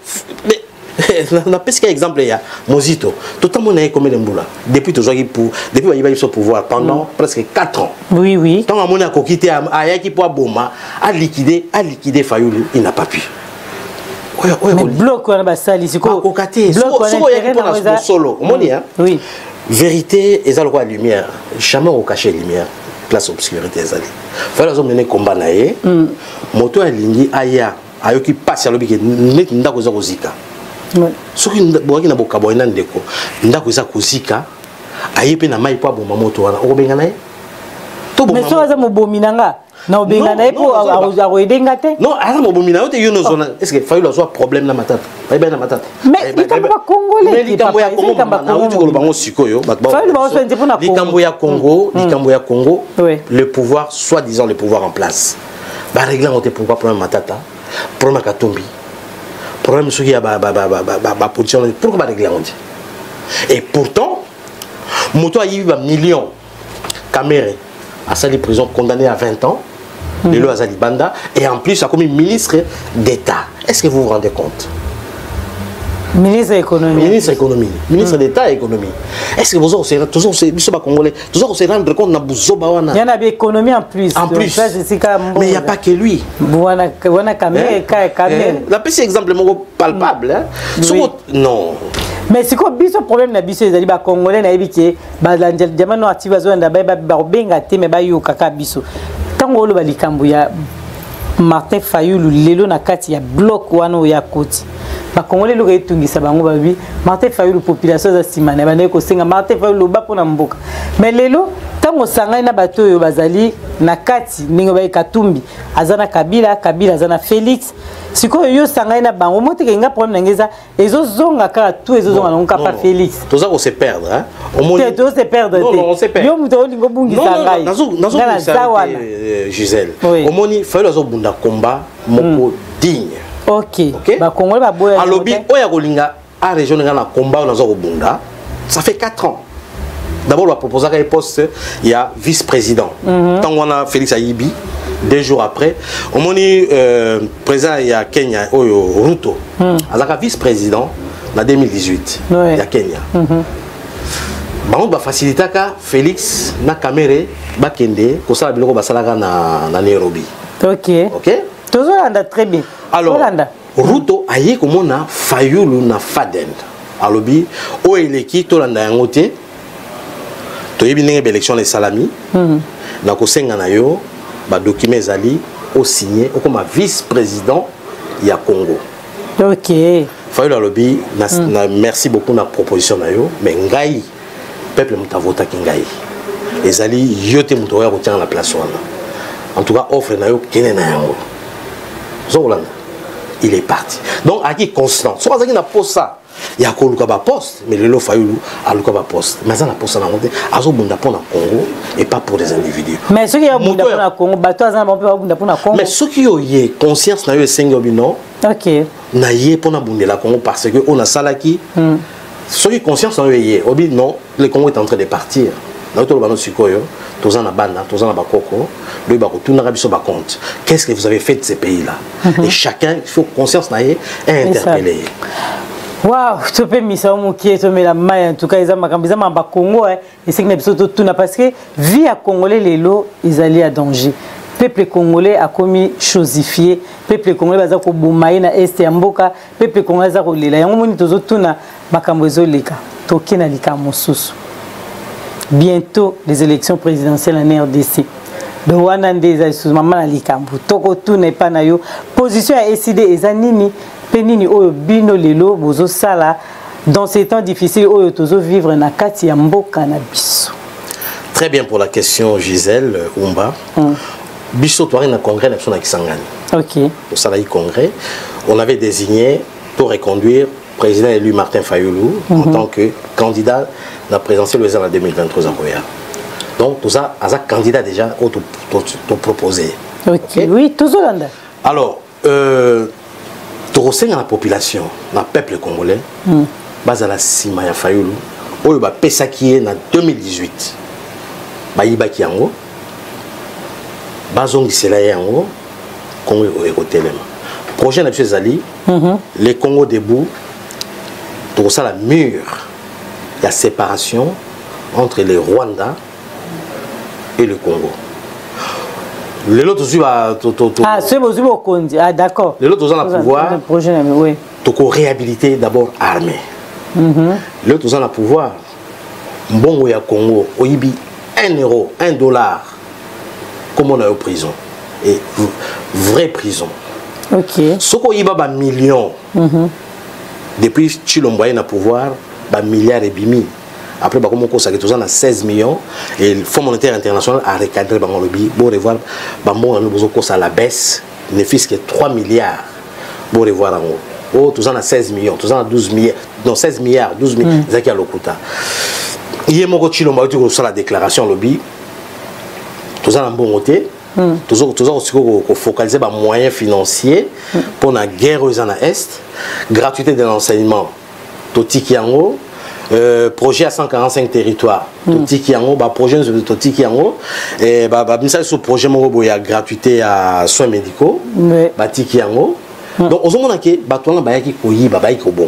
na pesque exemple ya Mozito tout le monde a comme l'emboula depuis toujours depuis il va sur pouvoir pendant presque 4 ans oui tant on a quitté a qui pour Boma a liquider Fayulu il n'a pas pu mais bloc on a sali c'est quoi bloc on a solo oui vérité et ça le roi lumière jamais au cacher lumière place obscurité ezali fallait les mener combat naé moto a lingi aya ayoki passe à l'obiki net ndako za kozika soki boki na bokabo ina ndeko ndako za kozika ayepe na mai po aboma moto wana okobenga naye to boma mais so aza mobominanga na obenga naye po akoedenga te non aza mobomina yo te yo no zona est-ce que Fayulu azwa problème na matata bayeba na matata mais likambo ya congolais mais likambo ya Congo na uti ko bango sikoyo likambo ya Congo le pouvoir soi-disant le pouvoir en place ba régler on te pourquoi problème matata problème Katumbi problème ce qui a position pourquoi pas régler on dit et pourtant moto a eu un million caméra à salle prison condamné à 20 ans de l'Oazali Banda et en plus a comme ministre d'État. Est-ce que vous vous rendez compte? Ministre économie. Ministre économie. Ministre d'État économie. Est-ce que vous avez toujours Congolais, toujours se rendre compte na buzoba wana. Il y en a des économies en plus. En plus. Mais il n'y a pas que lui. La petit exemple palpable. Non. Mais c'est quoi le problème na biso ezali ba Congolais na ebiki ba diamant noir bazo nda ba benga te me ba yo kaka biso. Tango lo ba likambu ya Martin Fayulu lelo na kati ya bloc wana ya koti. Ba Congolais lo etungisa bango babi Martin Fayulu population za simana ba ndeko senga Martin Fayulu ba pona mboka. Mais lelo tango sanga na bato yo bazali na kati ningo ba Katumbi azana Kabila azana Félix siko yo sanga na bango moteke nga problème ngeza ezo zonga ka tout ezo zonga nonka pas Félix. Toza ko se perdre hein. On se perdre. Non, on se perd. Yo muto lingo bungi sanga. Non, Gisèle. Omoni Fayulu azo bunda combat moko digne. Ok. Ba Congolais ba boya. Alobi oya kolinga a région na combat on azo bunda. Ça fait 4 ans. D'abord, on a proposé un poste, il y a vice-président. Tant qu'on a Félix Ayibi, 2 jours après, on a dit président il y a Kenya, Ruto, il a vice-président en 2018, il y a Kenya. On va faciliter Félix na caméra, bakende, comme ça, on va faire na Nairobi. Ok. Toujours très bien. Alors, Ruto a dit comment on a Fayulu na Faden. Alors, où est l'équipe tout l'anda yangote? Tu as une élection les salami. Na kosenga na yo ba document zali au signé comme vice-président ya Congo. OK. Fayulu alobi na merci beaucoup na proposition na yo mais ngai peuple muta vota ki ngai. Ezali yote muto ya kotia na place wana. En tout cas offre na yo kene na yango. Zolanda. Il est parti. Donc à qui constant. So bazaki na posa ya ko luka ba poste mais le Fayulu a luka ba poste. Mais ça na poste na monter azo bunda pour na Congo et pas pour des individus. Mais ceux qui a bunda pour na Congo bato azana ba bunda pour na Congo. Mais ceux qui ont yé conscience na yo sengo bino. OK. Na yé pour na bunda la Congo parce que on a salaki. Ceux qui conscience na yo yé obi non le Congo est en train de partir. Na to bano sikoyo toza na bana toza na bakoko le bako tout na biso ba compte. Qu'est-ce que vous avez fait de ces pays là? Et chacun il faut conscience na yé interpeller. Waouh, tu peux misa omukie to mela mai en tout cas ils amakambiza mamba Congo et c'est que biso tout na parce que vie à Congolais lelo ils allaient à danger. Peuple congolais a commis chosifié, peuple congolais baza ko bumaye na est ya mboka, peuple congolais za ko lela yango moni tozo tuna makambo ezoleka. Tokena likambo susu. Bientôt les élections présidentielles en RDC. Bewana ndeza sous-maman na likambo. Toko tuna pa na yo position à SID ezanini penini oyo bino lelo bozo sala dans ces temps difficiles oyo tozo vivre na kati ya mboka na biso. Très bien pour la question Gisèle Umba. Biso toari na congrès na Kisangani. OK. Au salarié congrès, on avait désigné pour reconduire président élu Martin Fayulu en tant que candidat à la présidentielle en 2023 à Roya. Donc tout ça as un candidat déjà auto proposé. OK. Oui, toujours là. Alors à la population, le peuple congolais, base à la Sima ya Fayulu, oyo ba pesaki en 2018. Ba yibaki yango. Bazongi sela yango Congo ekotelema. Prochain M. Zali, les Congo debout, tout ça la mur, il y a séparation entre le Rwanda et le Congo. Les autres c'est bon, ah d'accord. Les autres ont le pouvoir. Oui. Donc réhabiliter d'abord armée. Les autres ont le pouvoir. Bon au Congo, au Ibi 1 euro, 1 dollar, comme on a en prison. Et vraie prison. OK. Ce qu'on y a millions. Depuis Chilomboye na pouvoir, milliards et bimi. Après, comme on consacre tout ça, on a 16 millions. Et le Fonds monétaire international a recadré le lobby. Pour revoir, on a la baisse, ne fût que 3 milliards. Pour revoir en haut. Oh, tout ça, on a 16 millions. Tout ça, on a 12 milliards. Non, 16 milliards, 12 milliards. C'est ça qui a le coût. Hier, mon Chilomboye, tout ça, la déclaration lobby. Tout ça, on a un bon côté. Tout ça, on focaliser les moyens financiers pour la guerre aux Est. Gratuité de l'enseignement. Toti Kiango. Projet à 145 territoires. Toti Kiango. Projet de Toti Kiango. Et ce projet, il y a gratuité à soins médicaux. Toti Kiango. Donc, on se dit que les gens qui ont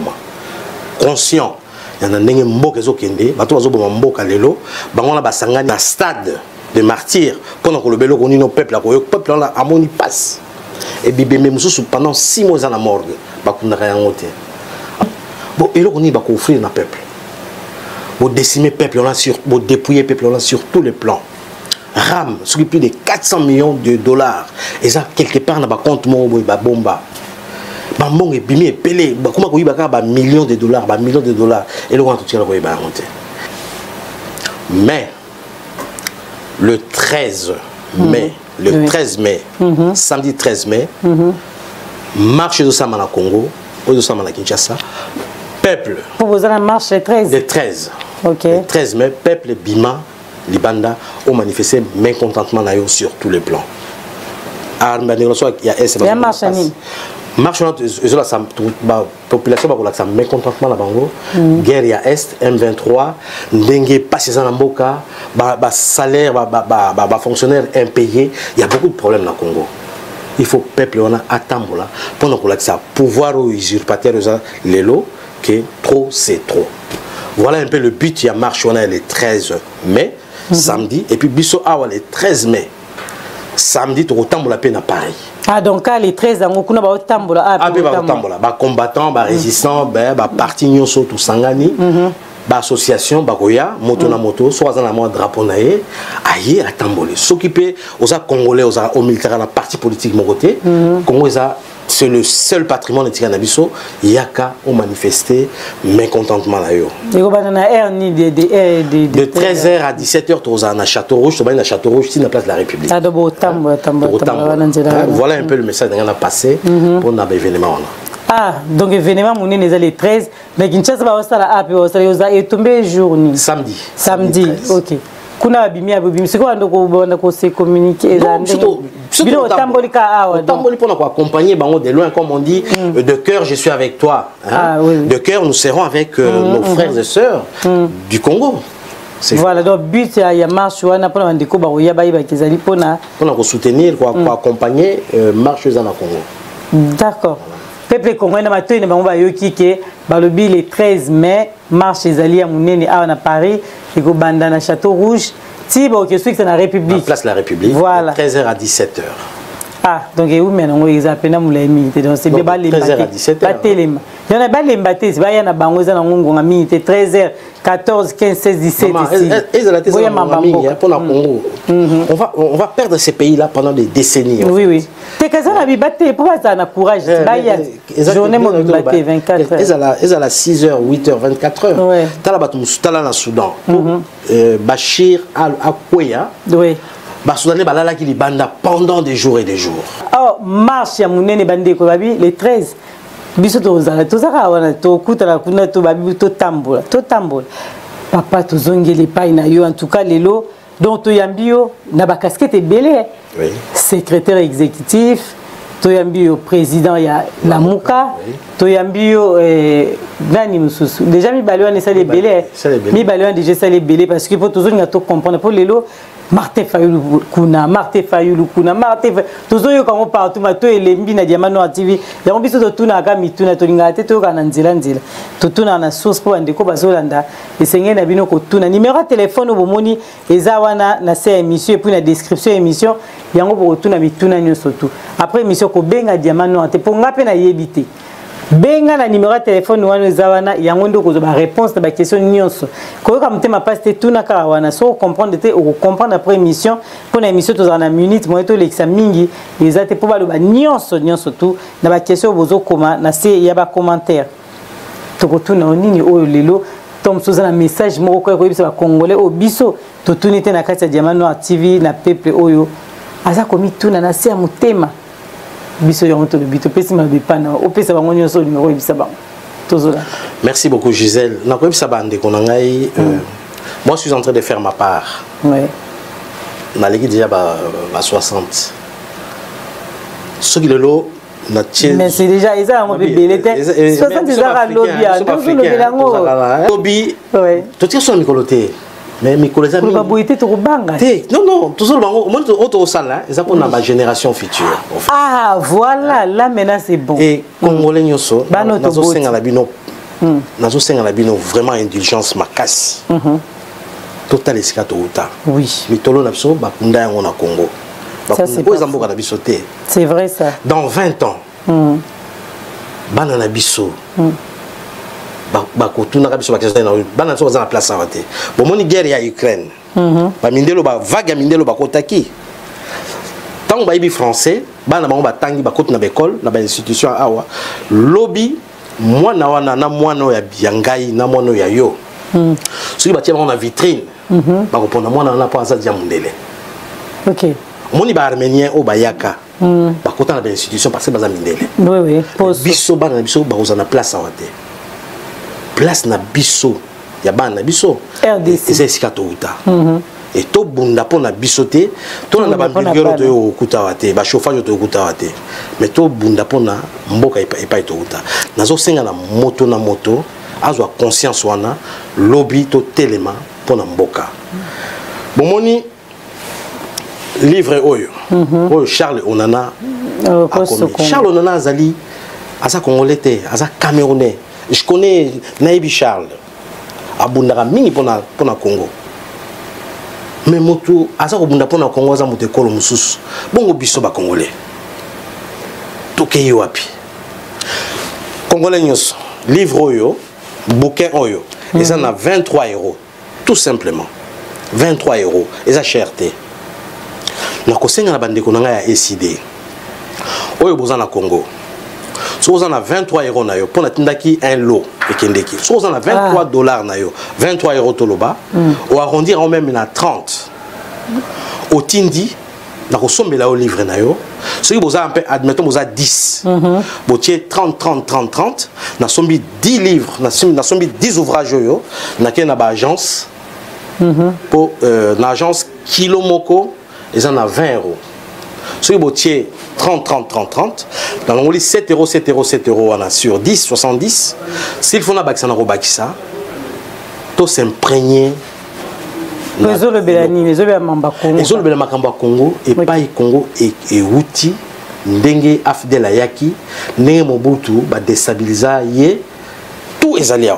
conscient il y a ndenge mboka ezokende bato bazoboma mboka lelo bango na basangani na stade de martyr pendant que le belo koni no peuple la peuple la amoni passe et bibembe mususu pendant 6 mois à la morgue bakundaka yango te bon eloko ni bako offrir na peuple bo décimer peuple on a sur bo dépouiller peuple on a sur tous les plans RAM sur plus de 400 millions de dollars et ça quelque part na ba compte mo boy ba bomba bambong et bimi et pelé comment ko yibaka ba millions de dollars et le grand tout tient ko yiba monter mais le 13 mai le 13 mai samedi 13 mai marche de Samana Congo ou de Samana Kinshasa peuple pour vous la marche le 13 le 13 OK le 13 mai peuple Bima Libanda ont manifesté mécontentement sur tous les plans il y a marche marche la population va ça mécontentement la bango guerre ya est M23 ndenge passer dans mboka ba salaire ba fonctionnaire impayé il y a beaucoup de problèmes dans Congo il faut peuple on a attendre pendant que ça pouvoir usurpateur lelo que trop c'est trop voilà un peu le but il y a marche on a le 13 mai samedi et puis biso awa le 13 mai samedi tu retambola peine à Paris. Ah donc les 13 ans kuna ba tambola ba combattant ba résistant ba parti nyonso tout sangani ba association ba koya moto na moto soit dans la mode drapeau naé aye a tambolé s'occuper aux congolais aux militaires la parti politique mon côté Congo c'est le seul patrimoine de Tiranabiso yaka ont manifesté mécontentement là yo de 13h à 17h tu à Château Rouge tu vas à Château Rouge c'est la place de la République voilà un peu le message qu'on a passé pour un événement. Ah, donc événement mon est les 13 mais Kinshasa va aussi la app est tombé journée samedi OK kuna bimia bimia c'est quoi donc se communiquer Bino tamboli pour accompagner bango de loin comme on dit de cœur je suis avec toi hein? Ah, oui. De cœur nous serons avec nos frères et sœurs du Congo. Voilà donc but il y a marche wana pour ndeko ba oya ba kezali pona pour soutenir pour accompagner marche dans le Congo. D'accord. Peuple congolais na mato ina bango ba yoki ke ba lobi le 13 mai marche ezali ya munene à Paris et go banda na Château Rouge. Si bon que c'est la République. Place la République. Voilà. 13h à 17h. Ah donc et où maintenant ils appellent nous la milité donc c'est débat les 13h à 17h. Pas télém. Il y en a pas les mbaté, c'est pas il y en a bango za na ngongo na milité 13h 14 15 16 17 ici. Pour la Congo. On va perdre ces pays là pendant des décennies. Oui oui. T'es que ça la bibaté pour ça na courage, ba il y a journée mon bibaté 24 heures. Ils à la 6h 8h 24 heures. Tala batum tala na Soudan. Bachir al-Akwea. Oui. Soudanais balala qui banda pendant des jours et des jours. Oh, marche ya munene bande ko babi le 13. Biso to zaka wana to kutala kuna to babi to tambola. Papa to zongeli pai na yo en tout cas lelo donc to yambio na ba casquette belé. Oui. Secrétaire exécutif to yambio président ya la Muka. To yambio nani mususu. Déjà mi balwa ne sale belé. Mi balwa déjà sale belé parce que pour to zonga to comprendre pour lelo Martin Fayulu kuna tozo yo kango partout mato elembi na Diamant Noir TV ya mbiso to tuna ka mituna to linga te to kana nzela to tuna na source po ndeko bazolanda esengé na bino ko tuna numéro téléphone bomoni eza wana na se émission et puis na description émission yango bo tuna mituna nyonso tout après émission ko benga Diamant Noir te po ngape na yebité benga na numéro de téléphone wana zawana yango ndoko zo ba réponse na ba question nyonso ko ka mutema passe te tuna ka wana so comprendre te ou comprendre après émission pour na émission to na minute mo to lexa mingi ezate po ba lo ba nyonso tout na ba question bozo koma na se ya ba commentaire to ko tuna onini o lelo tom so na message mo ko bisa ba congolais o biso to tunite na kati ya Diamant Noir TV na peuple oyo aza komi tuna na se ya mutema Merci beaucoup Gisèle. Moi je suis en train de faire ma part. Ouais. On a déjà à 60. Ce qui est là, mais c'est déjà ça on peut belé 60 déjà lobby. Ouais. Tu tires sur Nicoloté. Mais mes collègues amis non toujours au moins autre salle ça pour la génération future en fait. Ah voilà là maintenant c'est bon et congolais nyoso nazo senga la bino nazo senga na bino vraiment indulgence makasi total esika touta oui mitolo na biso bakunda yango na Congo bakunda mboka na biso te c'est vrai ça dans 20 ans bana na biso bakotuna biso bakesana na bana so za na place à te bomoni guerre ya Ukraine ba mindelo ba vague mindelo bakotaki tant ba ibi français bana bango batangi bakoti na l'école na ba institution awa lobby mwana wana na mwana ya biangai na mwana ya yo soki batia bango na vitrine bakopona mwana wana po aza dia mundele OK moni ba arménien o bayaka bakota na ba institution parce que baza mindele oui biso bana na biso bakoza na place à te place na biso ya bana na biso RDC c'est esika touta et to bunda pona biso te to na ba burgero to okuta wate ba chauffage to okuta wate mais to bunda pona mboka epa to okuta nazo senga na moto azwa conscience wana lobby to telema pona mboka bomoni livre oyo Charles Onana Charles Onana azali asa congolais te asa camerounais je connais Naïbi Charles abundaka mingi pona Congo mais motu asa kobunda pona Congo za moto ekolo mususu bongo biso ba congolais tokeyi wapi congolais nyos livre oyo bouquin oyo eza na 23 € tout simplement 23 € eza cherté na kosenga na bandeko na nga ya SID oyo boza na Congo so vous en a 23 € na yo pour natindaki un lot ekendeki so vous en a 23 $ na yo 23 € toloba ou arrondir en même na 30 au tindi na kosombela au livre na yo so ki boza un peu admettons boza 10 botier 30 na sombi 10 livres na sombi 10 ouvrages yo na ke na ba agence pour l'agence Kilo Moko ils en a 20 €. Si vous avez 30, dans l'onglet 7 € sur 10, 70, s'il faut ça, tout s'imprégner. Les autres Congo et pas Congo et outil ndenge afdel ayaki ndenge mobutu ba déstabiliser yé tout est allé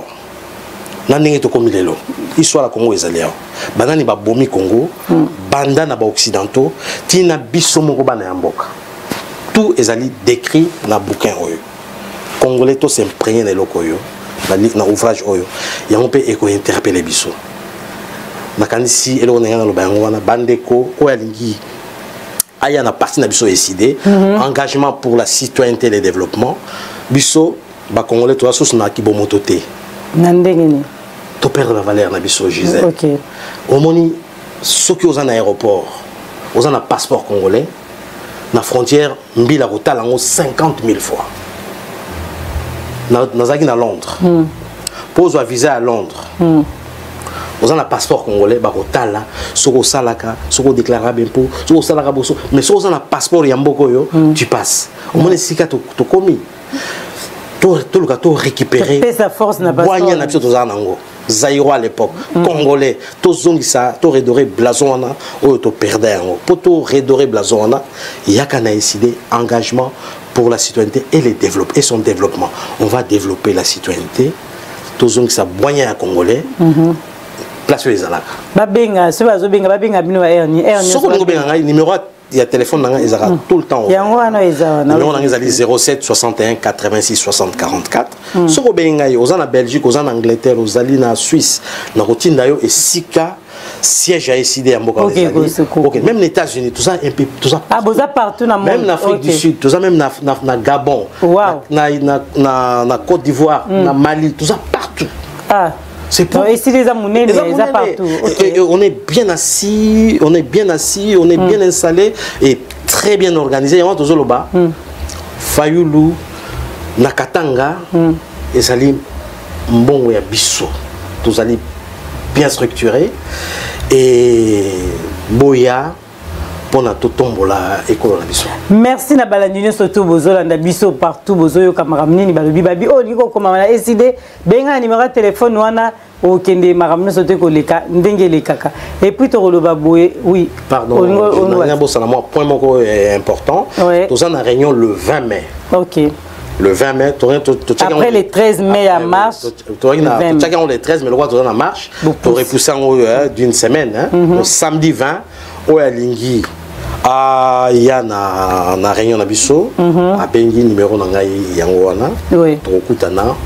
na ndenge to komi lelo histoire la Congo est allé banani ba bomi Congo banda na ba occidentaux tina biso moko bana ya mboka tout est allé décrit na bouquin oyo congolais to s'imprégner na loko yo na ouvrage oyo ya on peut éco interpeller biso na kanisi elo na ngana lo ba ngwana bandeko oya lingi aya na parti na biso décidé engagement pour la citoyenneté et le développement biso ba congolais to asos na kibomoto te na ndengeni to perdre la valeur na biso Gisèle. OK omoni ceux qui aux en aéroport aux en passeport congolais na frontière mbila kotala ngo 50 000 fois na zaki na Londres pose un visa à Londres aux en passeport congolais ba kotala soko salaka soko déclarable impôt soko salaka boso mais soko en passeport ya mboko yo tu passes omoni sika to komi tout le cas tout récupérer sa force n'a pas boigna na biso tozanango Zaïro à l'époque congolais to zongisa to redorer blazona o to perdre yango pour to redorer blazona yakana décidé engagement pour la citoyenneté et le développement et son développement on va développer la citoyenneté to zongisa boigna ya congolais place les alaka babenga so bazobenga babenga bino erni soko ngobenga numéro il y a téléphone dans les tout le temps. Il y a un 07 61 86 60 44. Ce qu'on a aux en Belgique, aux en Angleterre, aux Alines en Suisse, dans routine d'ailleurs et Sika siège à SID à Mboka. OK, même les États-Unis, tout ça un peu tout ça. Ah, vous partout dans le monde. Même l'Afrique du Sud, tout ça même na Gabon, na Côte d'Ivoire, na Mali, tout ça partout. Ah. C'est pour ici les amounés partout. Okay. On est bien assis, on est bien installé et très bien organisé. Et on a là Fayulu, Nakatanga, et Salim Mbongo ya Bisso. Tous allés bien structurés et Boya. Merci na balandine surtout bozola na biso partout bozoyo kamaramni ni balobi babi o niko koma na SID benga numéro de téléphone wana o kende maramni surtout ko leka ndenge lekaka et puis to loba boye oui pardon on a bossa na moi point moko important tous en réunion le 20 mai OK Le 20 mai, après les 13 mai à marche. Chacun les 13 mai, le roi tu en marche. Tu repoussé d'une semaine. Le samedi 20, au Lingui. Ah, il y a na réunion na biso, à Bengi numéro nangai yangoana. Oui.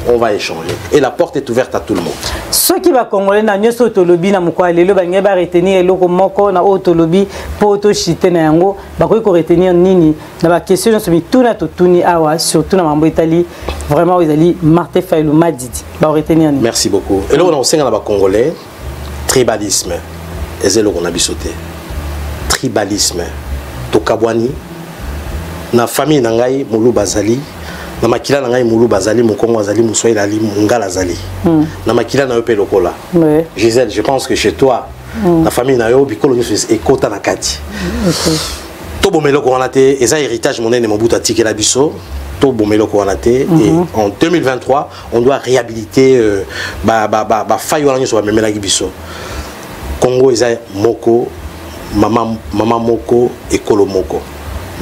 On va échanger. Et la porte est ouverte à tout le monde. Ceux qui va congolais na nyoso autolobi na mukwa lelo ba ngeba retenir eloko moko na autolobi po auto chité na yango ba ko retenir nini na ba question so mituna to tuni awa surtout na mambo itali vraiment ezali Martin Fayulu Madidi ba retenir nini. Merci beaucoup. Et là on enseigne na ba congolais tribalisme. Ezelo qu'on a bisoté. Tribalisme. Tokabwani na famille nangai mulu bazali na makila nangai mulu bazali mukongo azali muswahili ali ngala azali na makila na yo pe lokola. Gisèle, je pense que chez toi la famille na yo bikolo nyo ekota na kati to bomelo ko wana te eza héritage monene mobuta tikela biso to bomelo ko wana te et en 2023 on doit réhabiliter ba faille wana nyo so ba memela biso. Congo eza moko Maman Moko et Kolo Moko.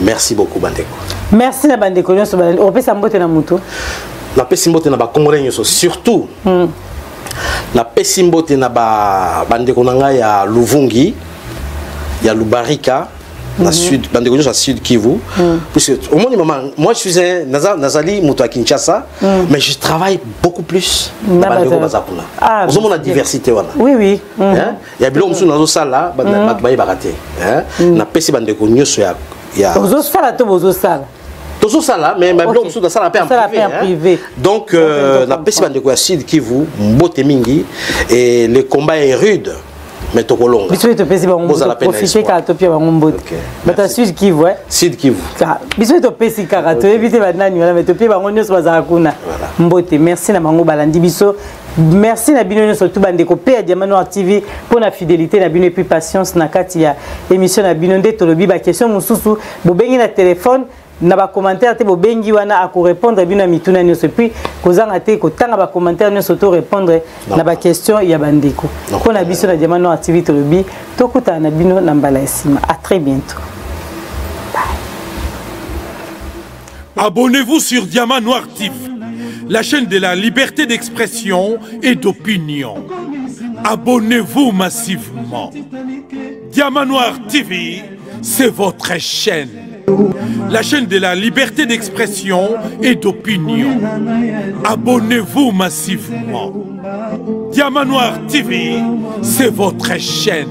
Merci beaucoup Bandeko. Merci na Bandeko. On peut s'emboter na muto. La pesimbote na ba Congolais surtout. La pesimbote na ba Bandeko nanga ya Luvungi, ya Lubarika, na sud Bandeko à sud Kivu. Parce que au moment moi je suis un Nazali muto à Kinshasa, mais je travaille beaucoup plus na Bandeko bazakuna. Vous avez la diversité wana. Oui oui. Il y a bilo musu nazo sala ba bayi barate. Na pesi Bandeko nyoso ya Ozo sala to bozo sala. Tozo sala mais bilo musu na sala en privé. Donc na pesi Bandeko ya sud Kivu, mbote mingi et le combat est rude. Mais tokolonga. Biso to pesi bango profiter ka to pia bango mbote. Bata sud Kivu Sud Kivu. Biso to pesi ka to éviter ba nani wala mais to pia bango nyoso bazaka kuna. Mbote, merci na bango balandi biso. Merci na bino surtout Bandeko pe Diamant Noir TV pour la fidélité na bino et puis patience na kati ya émission na bino nde tolobi ba question mususu bo bengi na téléphone na ba commentaire te bo bengi wana a ko répondre bino mituna nyoso puis kozanga te ko tanga ba commentaire nyoso to répondre na ba question ya Bandeko ko na biso na Diamant Noir TV tolobi to kuta na bino na mbala esima. À très bientôt. Abonnez-vous sur Diamant Noir TV, la chaîne de la liberté d'expression et d'opinion. Abonnez-vous massivement. Diamant Noir TV, c'est votre chaîne. La chaîne de la liberté d'expression et d'opinion. Abonnez-vous massivement. Diamant Noir TV, c'est votre chaîne.